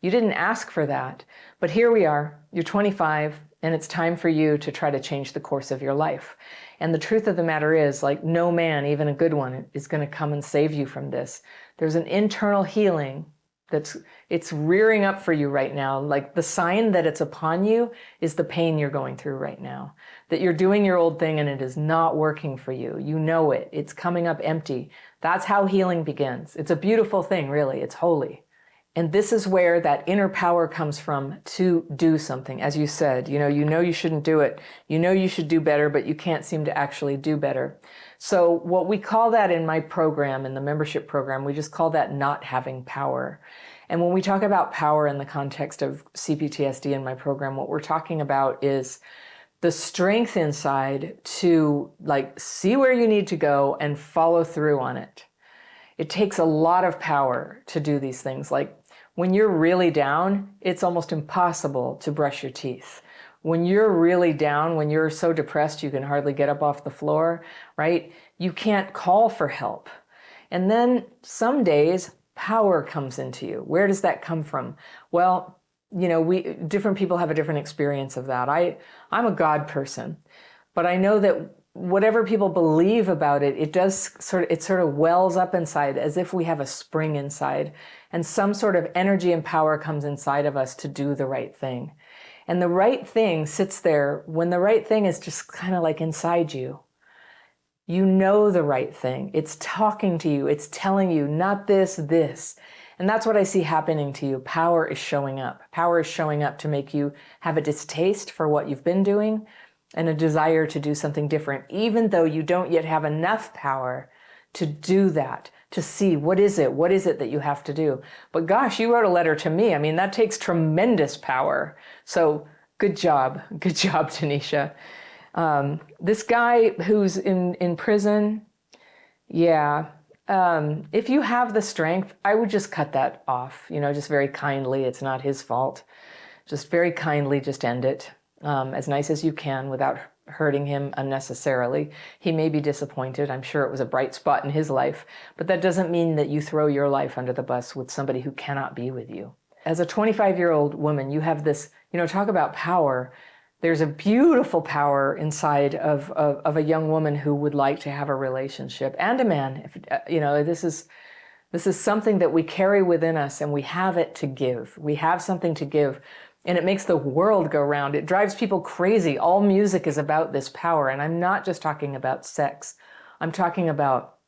S1: You didn't ask for that. But here we are, you're 25, and it's time for you to try to change the course of your life. And the truth of the matter is, like, no man, even a good one, is going to come and save you from this. There's an internal healing it's rearing up for you right now. Like, the sign that it's upon you is the pain you're going through right now. That you're doing your old thing and it is not working for you. You know it. It's coming up empty. That's how healing begins. It's a beautiful thing, really. It's holy. And this is where that inner power comes from to do something. As you said, you know you shouldn't do it. You know you should do better, but you can't seem to actually do better. So what we call that in my program, in the membership program, we just call that not having power. And when we talk about power in the context of CPTSD in my program, what we're talking about is the strength inside to, like, see where you need to go and follow through on it. It takes a lot of power to do these things. Like, when you're really down, it's almost impossible to brush your teeth. When you're really down, when you're so depressed you can hardly get up off the floor, right? You can't call for help. And then some days, power comes into you. Where does that come from? Well, different people have a different experience of that. I'm a God person, but I know that whatever people believe about it, it sort of wells up inside as if we have a spring inside, and some sort of energy and power comes inside of us to do the right thing. And the right thing sits there when the right thing is just kind of like inside you. You know the right thing. It's talking to you. It's telling you, not this, this. And that's what I see happening to you. Power is showing up. Power is showing up to make you have a distaste for what you've been doing and a desire to do something different, even though you don't yet have enough power to do that, to see what is it that you have to do. But gosh, you wrote a letter to me. I mean, that takes tremendous power. So good job, Tanisha. This guy who's in prison, yeah. If you have the strength, I would just cut that off, just very kindly. It's not his fault. Just very kindly, just end it. As nice as you can without hurting him unnecessarily. He may be disappointed. I'm sure it was a bright spot in his life, but that doesn't mean that you throw your life under the bus with somebody who cannot be with you. As a 25-year-old woman, you have this, talk about power. There's a beautiful power inside of a young woman who would like to have a relationship, and a man. This is something that we carry within us, and we have it to give. We have something to give. And it makes the world go round. It drives people crazy. All music is about this power. And I'm not just talking about sex. I'm talking about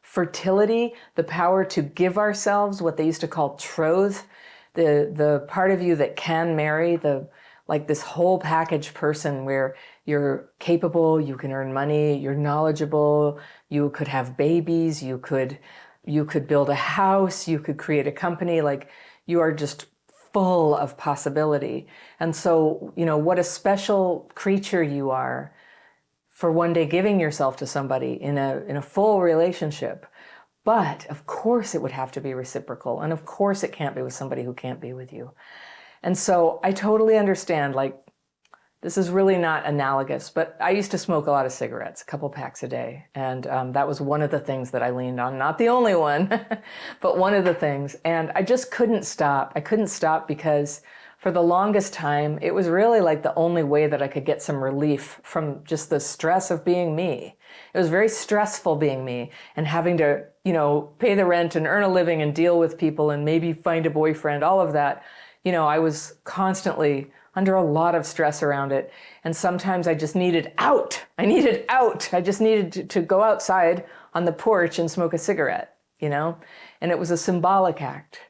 S1: fertility, the power to give ourselves, what they used to call troth, the part of you that can marry, this whole package person where you're capable, you can earn money, you're knowledgeable, you could have babies, you could build a house, you could create a company. Like, you are just full of possibility. And so, what a special creature you are for one day giving yourself to somebody in a full relationship. But of course it would have to be reciprocal. And of course it can't be with somebody who can't be with you. And so I totally understand, this is really not analogous, but I used to smoke a lot of cigarettes, a couple packs a day. And that was one of the things that I leaned on. Not the only one, but one of the things. And I just couldn't stop. I couldn't stop because for the longest time, it was really like the only way that I could get some relief from just the stress of being me. It was very stressful being me and having to, pay the rent and earn a living and deal with people and maybe find a boyfriend, all of that. I was constantly under a lot of stress around it. And sometimes I just needed out. I just needed to go outside on the porch and smoke a cigarette, and it was a symbolic act.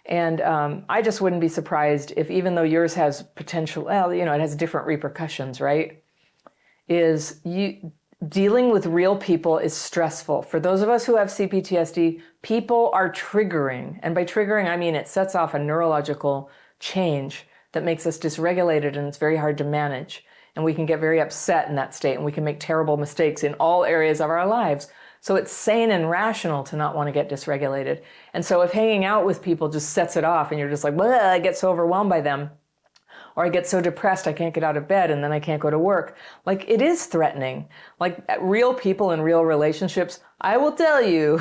S1: And I just wouldn't be surprised if, even though yours has potential, it has different repercussions, right? Dealing with real people is stressful. For those of us who have CPTSD, people are triggering. And by triggering, I mean it sets off a neurological change that makes us dysregulated, and it's very hard to manage. And we can get very upset in that state, and we can make terrible mistakes in all areas of our lives. So it's sane and rational to not want to get dysregulated. And so if hanging out with people just sets it off and you're just like, I get so overwhelmed by them, or I get so depressed I can't get out of bed and then I can't go to work. Like, it is threatening. Like, real people in real relationships, I will tell you,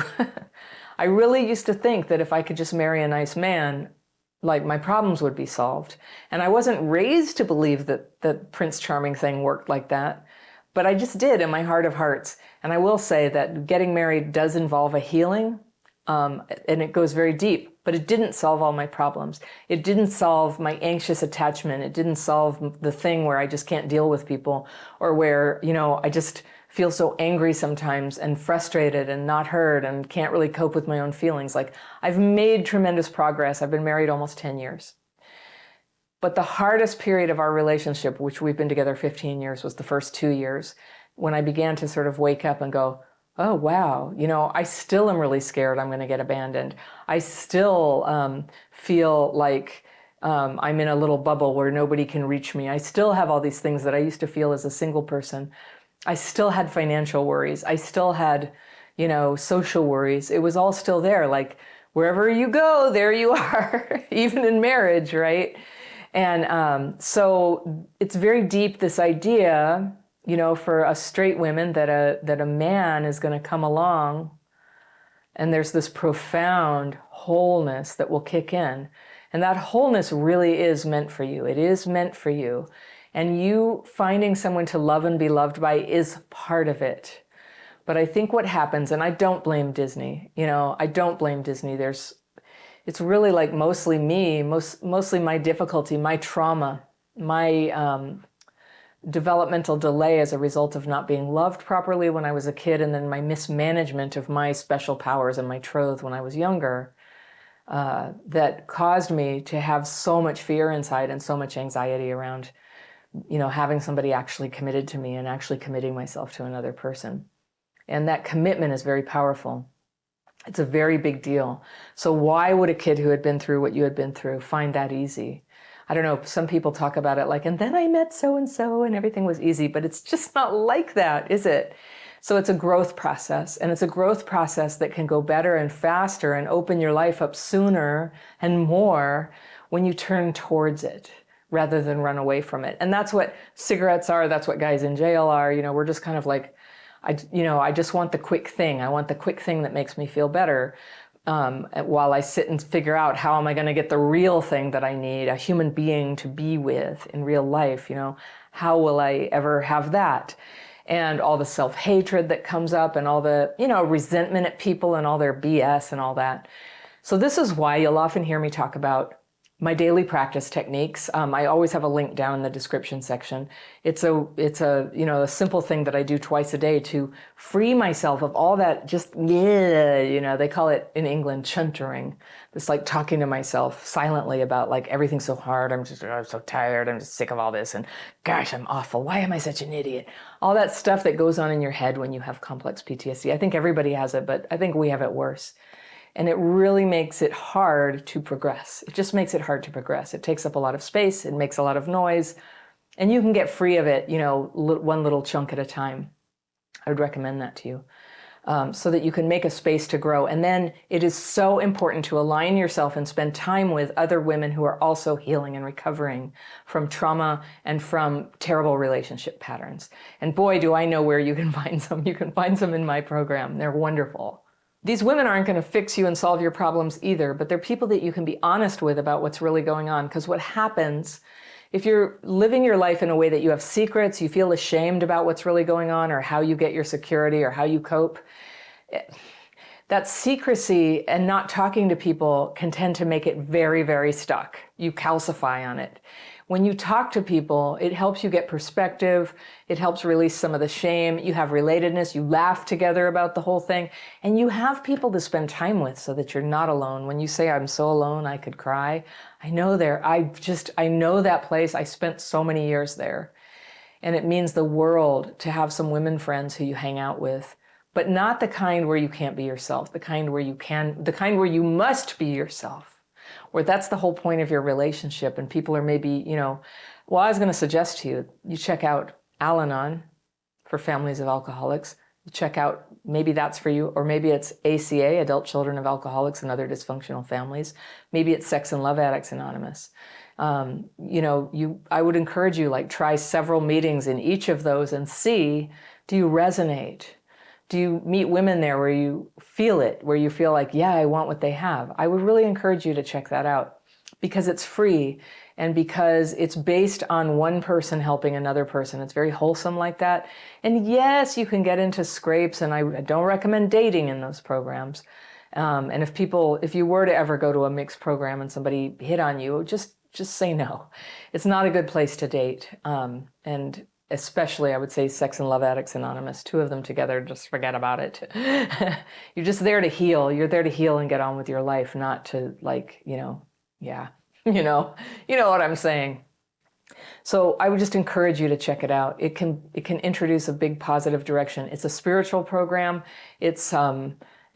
S1: I really used to think that if I could just marry a nice man, like, my problems would be solved. And I wasn't raised to believe that the Prince Charming thing worked like that, but I just did in my heart of hearts. And I will say that getting married does involve a healing, and it goes very deep, but it didn't solve all my problems. It didn't solve my anxious attachment. It didn't solve the thing where I just can't deal with people, or where, I just feel so angry sometimes and frustrated and not heard and can't really cope with my own feelings. Like, I've made tremendous progress. I've been married almost 10 years. But the hardest period of our relationship, which we've been together 15 years, was the first 2 years, when I began to sort of wake up and go, oh, wow, I still am really scared I'm going to get abandoned. I still feel like I'm in a little bubble where nobody can reach me. I still have all these things that I used to feel as a single person. I still had financial worries. I still had, social worries. It was all still there. Like, wherever you go, there you are, even in marriage, right? And so it's very deep, this idea, for us straight women, that a man is going to come along and there's this profound wholeness that will kick in. And that wholeness really is meant for you. It is meant for you. And you finding someone to love and be loved by is part of it. But I think what happens, and I don't blame Disney, I don't blame Disney. It's really like mostly me, mostly my difficulty, my trauma, my developmental delay as a result of not being loved properly when I was a kid, and then my mismanagement of my special powers and my troth when I was younger, that caused me to have so much fear inside and so much anxiety around, having somebody actually committed to me and actually committing myself to another person. And that commitment is very powerful. It's a very big deal. So why would a kid who had been through what you had been through find that easy? I don't know, some people talk about it like, and then I met so-and-so and everything was easy, but it's just not like that, is it? So it's a growth process, and it's a growth process that can go better and faster and open your life up sooner and more when you turn towards it rather than run away from it. And that's what cigarettes are. That's what guys in jail are. We're just kind of like, I just want the quick thing. I want the quick thing that makes me feel better. While I sit and figure out how am I going to get the real thing that I need, a human being to be with in real life, how will I ever have that? And all the self-hatred that comes up and all the, resentment at people and all their BS and all that. So this is why you'll often hear me talk about my daily practice techniques. I always have a link down in the description section. It's a simple thing that I do twice a day to free myself of all that just, they call it in England, chuntering. It's like talking to myself silently about like, everything's so hard. I'm so tired. I'm just sick of all this. And gosh, I'm awful. Why am I such an idiot? All that stuff that goes on in your head when you have complex PTSD. I think everybody has it, but I think we have it worse. And it really makes it hard to progress. It just makes it hard to progress. It takes up a lot of space. It makes a lot of noise. And you can get free of it, one little chunk at a time. I would recommend that to you, so that you can make a space to grow. And then it is so important to align yourself and spend time with other women who are also healing and recovering from trauma and from terrible relationship patterns. And boy, do I know where you can find some. You can find some in my program. They're wonderful. These women aren't going to fix you and solve your problems either, but they're people that you can be honest with about what's really going on. Because what happens if you're living your life in a way that you have secrets, you feel ashamed about what's really going on or how you get your security or how you cope, that secrecy and not talking to people can tend to make it very, very stuck. You calcify on it. When you talk to people, it helps you get perspective. It helps release some of the shame. You have relatedness. You laugh together about the whole thing. And you have people to spend time with so that you're not alone. When you say, I'm so alone, I could cry. I know I know that place. I spent so many years there. And it means the world to have some women friends who you hang out with, but not the kind where you can't be yourself, the kind where you must be yourself. Where that's the whole point of your relationship, and people are maybe, I was going to suggest to you check out Al-Anon for families of alcoholics. You check out, maybe that's for you, or maybe it's ACA, Adult Children of Alcoholics and Other Dysfunctional Families. Maybe it's Sex and Love Addicts Anonymous. I would encourage you, like, try several meetings in each of those and see, do you resonate? Do you meet women there where you feel it, where you feel like, yeah, I want what they have? I would really encourage you to check that out because it's free and because it's based on one person helping another person. It's very wholesome like that. And yes, you can get into scrapes, and I don't recommend dating in those programs. And if you were to ever go to a mixed program and somebody hit on you, just say no. It's not a good place to date. And especially, I would say, Sex and Love Addicts Anonymous, 2 of them together, just forget about it. You're just there to heal. You're there to heal and get on with your life, not to, like, yeah, you know what I'm saying. So I would just encourage you to check it out. It can introduce a big positive direction. It's a spiritual program. It's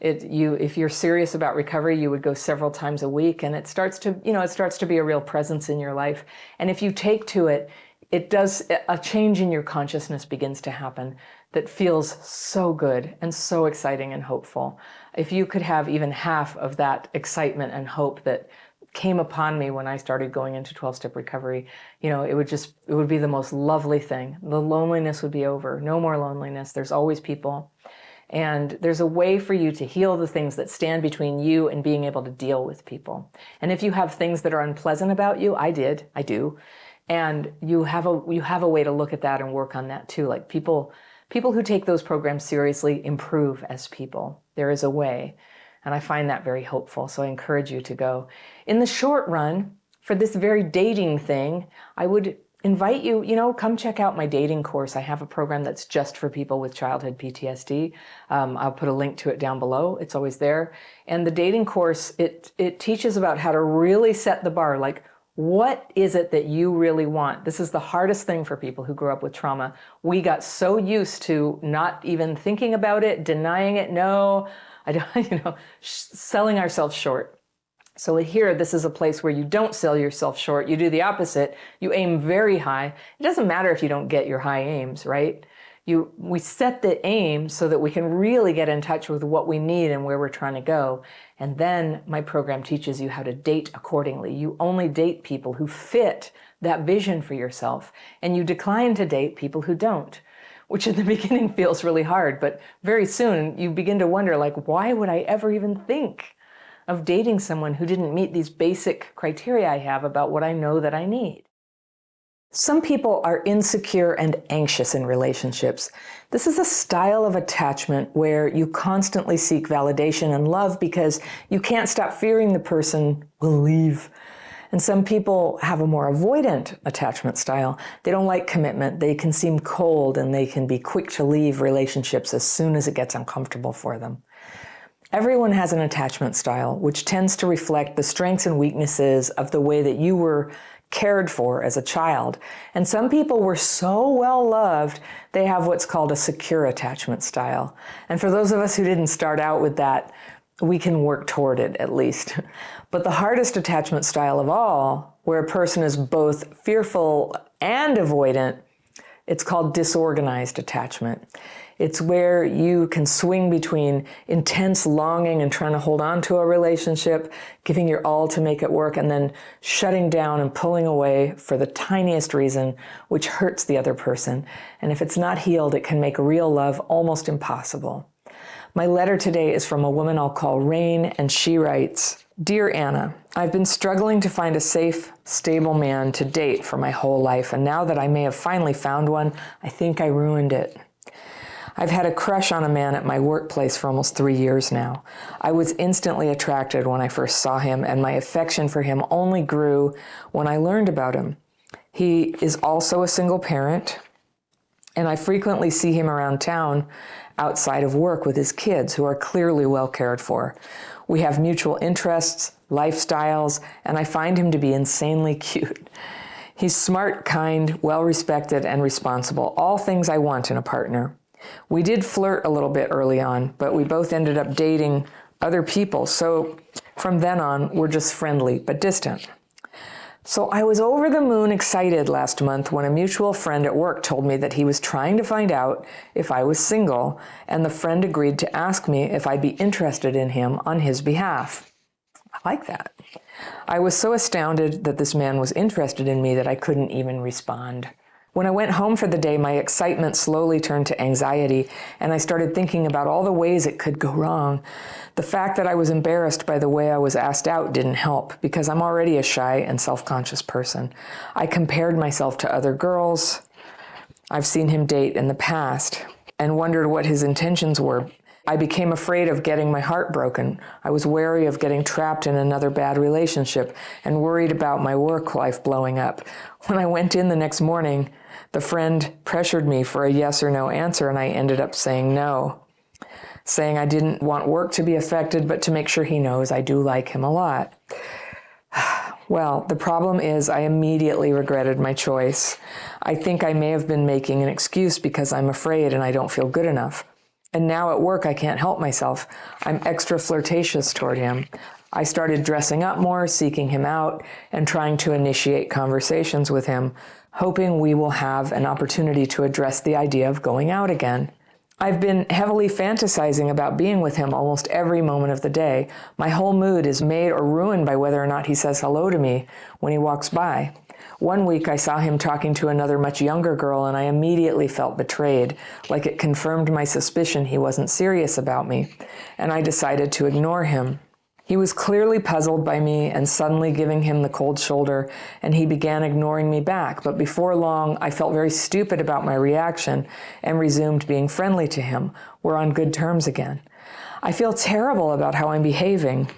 S1: if you're serious about recovery, you would go several times a week, and it starts to be a real presence in your life. And if you take to it, a change in your consciousness begins to happen that feels so good and so exciting and hopeful. If you could have even half of that excitement and hope that came upon me when I started going into 12-step recovery, it would be the most lovely thing. The loneliness would be over. No more loneliness. There's always people. And there's a way for you to heal the things that stand between you and being able to deal with people. And if you have things that are unpleasant about you, I do. And you have a way to look at that and work on that too. Like people who take those programs seriously improve as people. There is a way. And I find that very hopeful. So I encourage you to go. In the short run, for this very dating thing, I would invite you, come check out my dating course. I have a program that's just for people with childhood PTSD. I'll put a link to it down below. It's always there. And the dating course, it teaches about how to really set the bar. Like, what is it that you really want? This is the hardest thing for people who grew up with trauma. We got so used to not even thinking about it, denying it. No, I don't, selling ourselves short. So here, this is a place where you don't sell yourself short. You do the opposite. You aim very high. It doesn't matter if you don't get your high aims, right? We set the aim so that we can really get in touch with what we need and where we're trying to go. And then my program teaches you how to date accordingly. You only date people who fit that vision for yourself, and you decline to date people who don't, which in the beginning feels really hard. But very soon you begin to wonder, like, why would I ever even think of dating someone who didn't meet these basic criteria I have about what I know that I need? Some people are insecure and anxious in relationships. This is a style of attachment where you constantly seek validation and love because you can't stop fearing the person will leave. And some people have a more avoidant attachment style. They don't like commitment. They can seem cold, and they can be quick to leave relationships as soon as it gets uncomfortable for them. Everyone has an attachment style, which tends to reflect the strengths and weaknesses of the way that you were cared for as a child. And some people were so well loved, they have what's called a secure attachment style. And for those of us who didn't start out with that, we can work toward it at least. But the hardest attachment style of all, where a person is both fearful and avoidant, it's called disorganized attachment. It's where you can swing between intense longing and trying to hold on to a relationship, giving your all to make it work, and then shutting down and pulling away for the tiniest reason, which hurts the other person. And if it's not healed, it can make real love almost impossible. My letter today is from a woman I'll call Rain, and she writes, "Dear Anna, I've been struggling to find a safe, stable man to date for my whole life, and now that I may have finally found one, I think I ruined it. I've had a crush on a man at my workplace for almost 3 years now. I was instantly attracted when I first saw him, and my affection for him only grew when I learned about him. He is also a single parent, and I frequently see him around town outside of work with his kids, who are clearly well cared for. We have mutual interests, lifestyles, and I find him to be insanely cute. He's smart, kind, well-respected, and responsible, all things I want in a partner. We did flirt a little bit early on, but we both ended up dating other people, so from then on, we're just friendly but distant. So I was over the moon excited last month when a mutual friend at work told me that he was trying to find out if I was single, and the friend agreed to ask me if I'd be interested in him on his behalf. I like that. I was so astounded that this man was interested in me that I couldn't even respond. When I went home for the day, my excitement slowly turned to anxiety, and I started thinking about all the ways it could go wrong. The fact that I was embarrassed by the way I was asked out didn't help, because I'm already a shy and self-conscious person. I compared myself to other girls I've seen him date in the past and wondered what his intentions were. I became afraid of getting my heart broken. I was wary of getting trapped in another bad relationship and worried about my work life blowing up. When I went in the next morning, the friend pressured me for a yes or no answer, and I ended up saying no, saying I didn't want work to be affected, but to make sure he knows I do like him a lot. Well, the problem is I immediately regretted my choice. I think I may have been making an excuse because I'm afraid and I don't feel good enough. And now at work, I can't help myself. I'm extra flirtatious toward him. I started dressing up more, seeking him out, and trying to initiate conversations with him, hoping we will have an opportunity to address the idea of going out again. I've been heavily fantasizing about being with him almost every moment of the day. My whole mood is made or ruined by whether or not he says hello to me when he walks by. One week I saw him talking to another much younger girl, and I immediately felt betrayed, like it confirmed my suspicion he wasn't serious about me, and I decided to ignore him. He was clearly puzzled by me and suddenly giving him the cold shoulder, and he began ignoring me back. But before long, I felt very stupid about my reaction and resumed being friendly to him. We're on good terms again. I feel terrible about how I'm behaving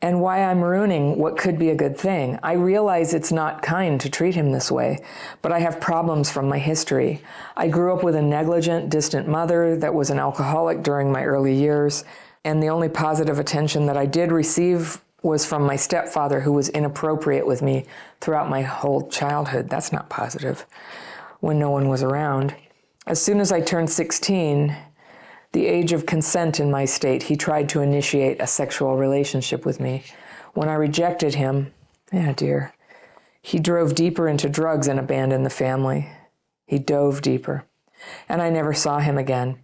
S1: and why I'm ruining what could be a good thing. I realize it's not kind to treat him this way, but I have problems from my history. I grew up with a negligent, distant mother that was an alcoholic during my early years. And the only positive attention that I did receive was from my stepfather, who was inappropriate with me throughout my whole childhood. That's not positive, when no one was around. As soon as I turned 16, the age of consent in my state, he tried to initiate a sexual relationship with me. When I rejected him, he drove deeper into drugs and abandoned the family. He dove deeper. And I never saw him again.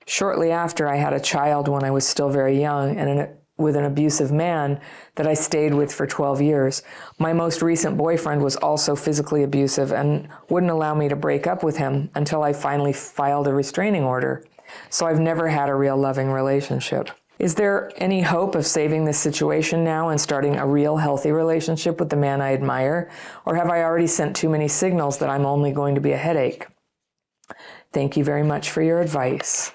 S1: Shortly after, I had a child when I was still very young and with an abusive man that I stayed with for 12 years. My most recent boyfriend was also physically abusive and wouldn't allow me to break up with him until I finally filed a restraining order. So I've never had a real loving relationship. Is there any hope of saving this situation now and starting a real healthy relationship with the man I admire? Or have I already sent too many signals that I'm only going to be a headache? Thank you very much for your advice.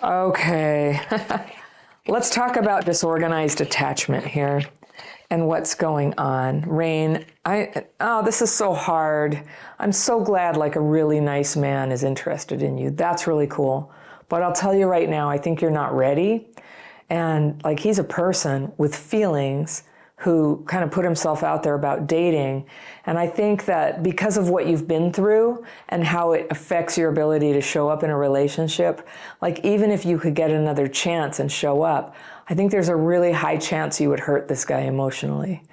S1: Okay, let's talk about disorganized attachment here and what's going on. Rain, this is so hard. I'm so glad like a really nice man is interested in you. That's really cool. But I'll tell you right now, I think you're not ready. And like he's a person with feelings who kind of put himself out there about dating. And I think that because of what you've been through and how it affects your ability to show up in a relationship, like even if you could get another chance and show up, I think there's a really high chance you would hurt this guy emotionally,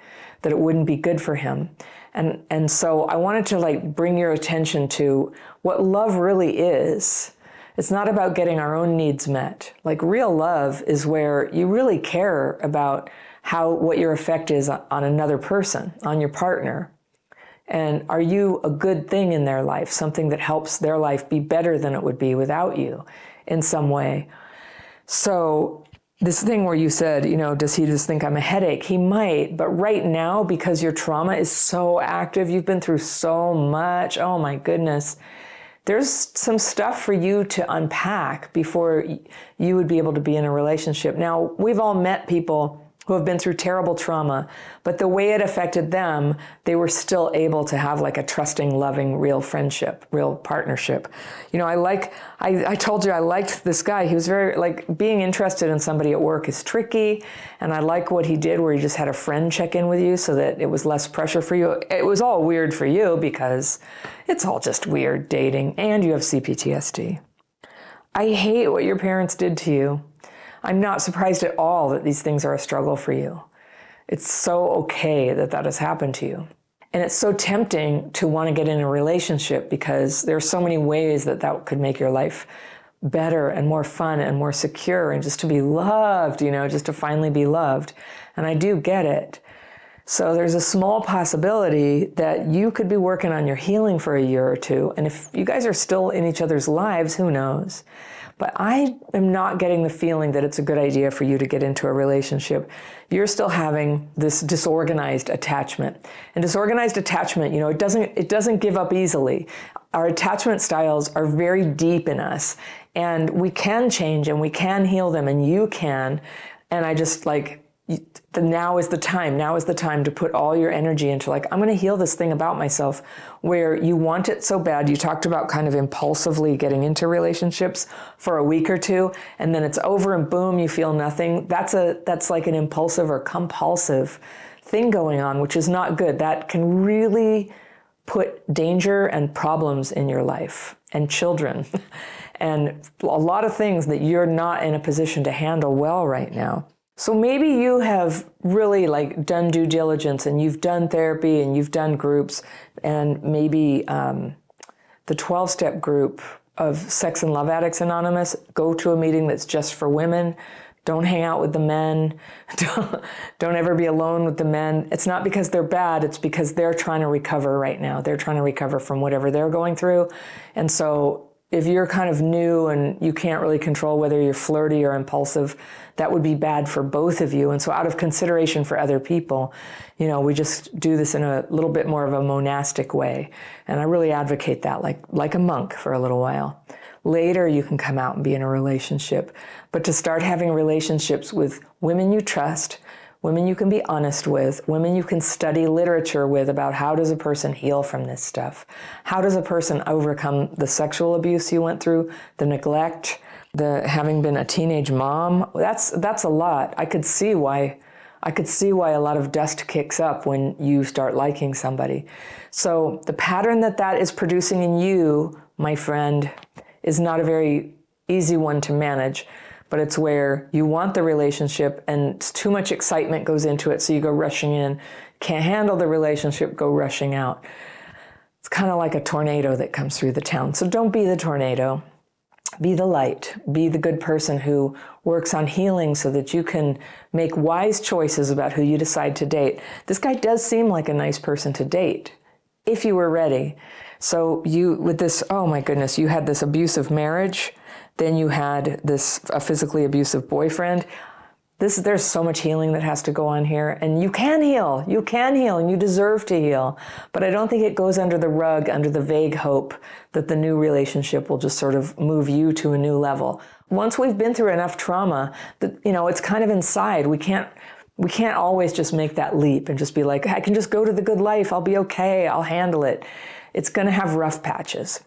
S1: that it wouldn't be good for him. And so I wanted to like bring your attention to what love really is. It's not about getting our own needs met. Like real love is where you really care about what your effect is on another person, on your partner. And are you a good thing in their life, something that helps their life be better than it would be without you in some way? So this thing where you said, does he just think I'm a headache? He might, but right now, because your trauma is so active, you've been through so much, oh my goodness, there's some stuff for you to unpack before you would be able to be in a relationship. Now, we've all met people who have been through terrible trauma, but the way it affected them, they were still able to have like a trusting, loving, real friendship, real partnership. I told you I liked this guy. He was very, like, being interested in somebody at work is tricky, and I like what he did where he just had a friend check in with you so that it was less pressure for you. It was all weird for you because it's all just weird dating, and you have CPTSD. I hate what your parents did to you. I'm not surprised at all that these things are a struggle for you. It's so okay that that has happened to you. And it's so tempting to want to get in a relationship because there are so many ways that could make your life better and more fun and more secure, and just to be loved, just to finally be loved. And I do get it. So there's a small possibility that you could be working on your healing for a year or two. And if you guys are still in each other's lives, who knows? But I am not getting the feeling that it's a good idea for you to get into a relationship. You're still having this disorganized attachment. And disorganized attachment, it doesn't give up easily. Our attachment styles are very deep in us, and we can change and we can heal them, and you can. And I just now is the time. Now is the time to put all your energy into I'm going to heal this thing about myself, where you want it so bad. You talked about kind of impulsively getting into relationships for a week or two, and then it's over and boom, you feel nothing. That's like an impulsive or compulsive thing going on, which is not good. That can really put danger and problems in your life, and children, and a lot of things that you're not in a position to handle well right now. So maybe you have really done due diligence, and you've done therapy and you've done groups, and maybe the 12-step group of Sex and Love Addicts Anonymous. Go to a meeting that's just for women. Don't hang out with the men. Don't ever be alone with the men. It's not because they're bad. It's because they're trying to recover right now. They're trying to recover from whatever they're going through. And so if you're kind of new and you can't really control whether you're flirty or impulsive, that would be bad for both of you. And so out of consideration for other people, we just do this in a little bit more of a monastic way. And I really advocate that, like a monk for a little while. Later, you can come out and be in a relationship. But to start having relationships with women you trust, women you can be honest with, women you can study literature with about how does a person heal from this stuff? How does a person overcome the sexual abuse you went through, the neglect, the having been a teenage mom? That's a lot. I could see why a lot of dust kicks up when you start liking somebody. So the pattern that is producing in you, my friend, is not a very easy one to manage. But it's where you want the relationship and too much excitement goes into it, so you go rushing in. Can't handle the relationship, go rushing out. It's kind of like a tornado that comes through the town. So don't be the tornado. Be the light. Be the good person who works on healing so that you can make wise choices about who you decide to date. This guy does seem like a nice person to date, if you were ready. So oh my goodness, you had this abusive marriage. Then you had a physically abusive boyfriend. There's so much healing that has to go on here. And you can heal, and you deserve to heal. But I don't think it goes under the rug, under the vague hope that the new relationship will just sort of move you to a new level. Once we've been through enough trauma, that it's kind of inside. We can't always just make that leap and just be like, I can just go to the good life. I'll be okay. I'll handle it. It's going to have rough patches.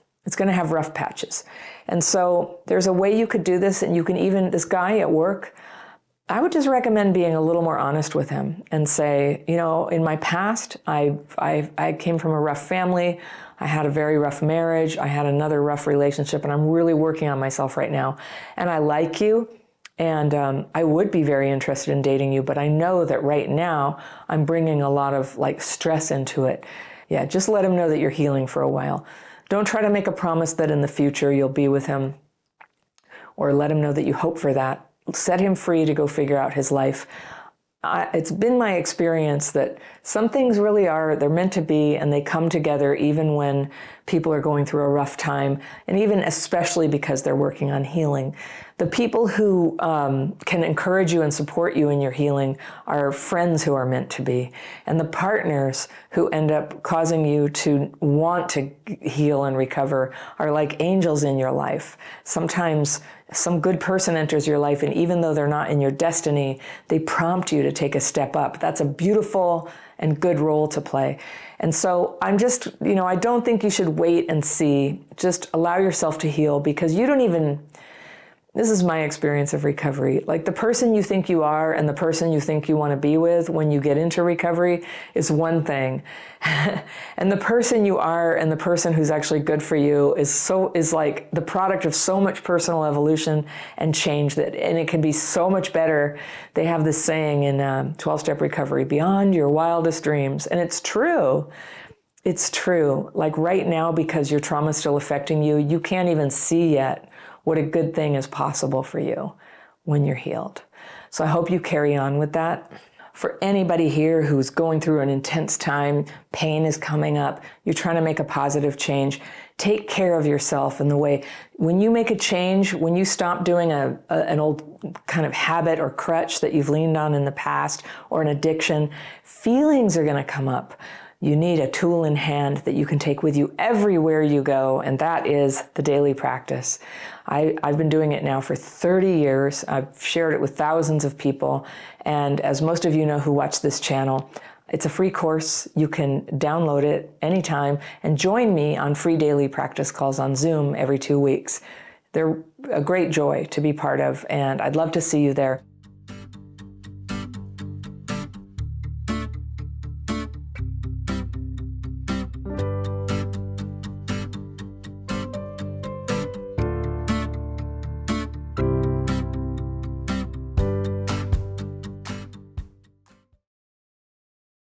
S1: And so there's a way you could do this, and you can even, this guy at work, I would just recommend being a little more honest with him and say, in my past, I came from a rough family. I had a very rough marriage. I had another rough relationship, and I'm really working on myself right now. And I like you, and I would be very interested in dating you, but I know that right now I'm bringing a lot of stress into it. Yeah, just let him know that you're healing for a while. Don't try to make a promise that in the future you'll be with him, or let him know that you hope for that. Set him free to go figure out his life. It's been my experience that some things really they're meant to be, and they come together even when people are going through a rough time, and even especially because they're working on healing. The people who can encourage you and support you in your healing are friends who are meant to be. And the partners who end up causing you to want to heal and recover are like angels in your life. Sometimes some good person enters your life, and even though they're not in your destiny, they prompt you to take a step up. That's a beautiful and good role to play. And so I'm just, I don't think you should wait and see. Just allow yourself to heal, because this is my experience of recovery. The person you think you are and the person you think you want to be with when you get into recovery is one thing. And the person you are and the person who's actually good for you is like the product of so much personal evolution and change and it can be so much better. They have this saying in 12-step recovery, beyond your wildest dreams. And it's true. It's true. Right now, because your trauma is still affecting you, you can't even see yet what a good thing is possible for you when you're healed. So I hope you carry on with that. For anybody here who's going through an intense time, pain is coming up, you're trying to make a positive change, take care of yourself in the way, when you make a change, when you stop doing an old kind of habit or crutch that you've leaned on in the past, or an addiction, feelings are going to come up. You need a tool in hand that you can take with you everywhere you go, and that is the daily practice. I've been doing it now for 30 years. I've shared it with thousands of people, and as most of you know who watch this channel, it's a free course. You can download it anytime and join me on free daily practice calls on Zoom every 2 weeks. They're a great joy to be part of, and I'd love to see you there.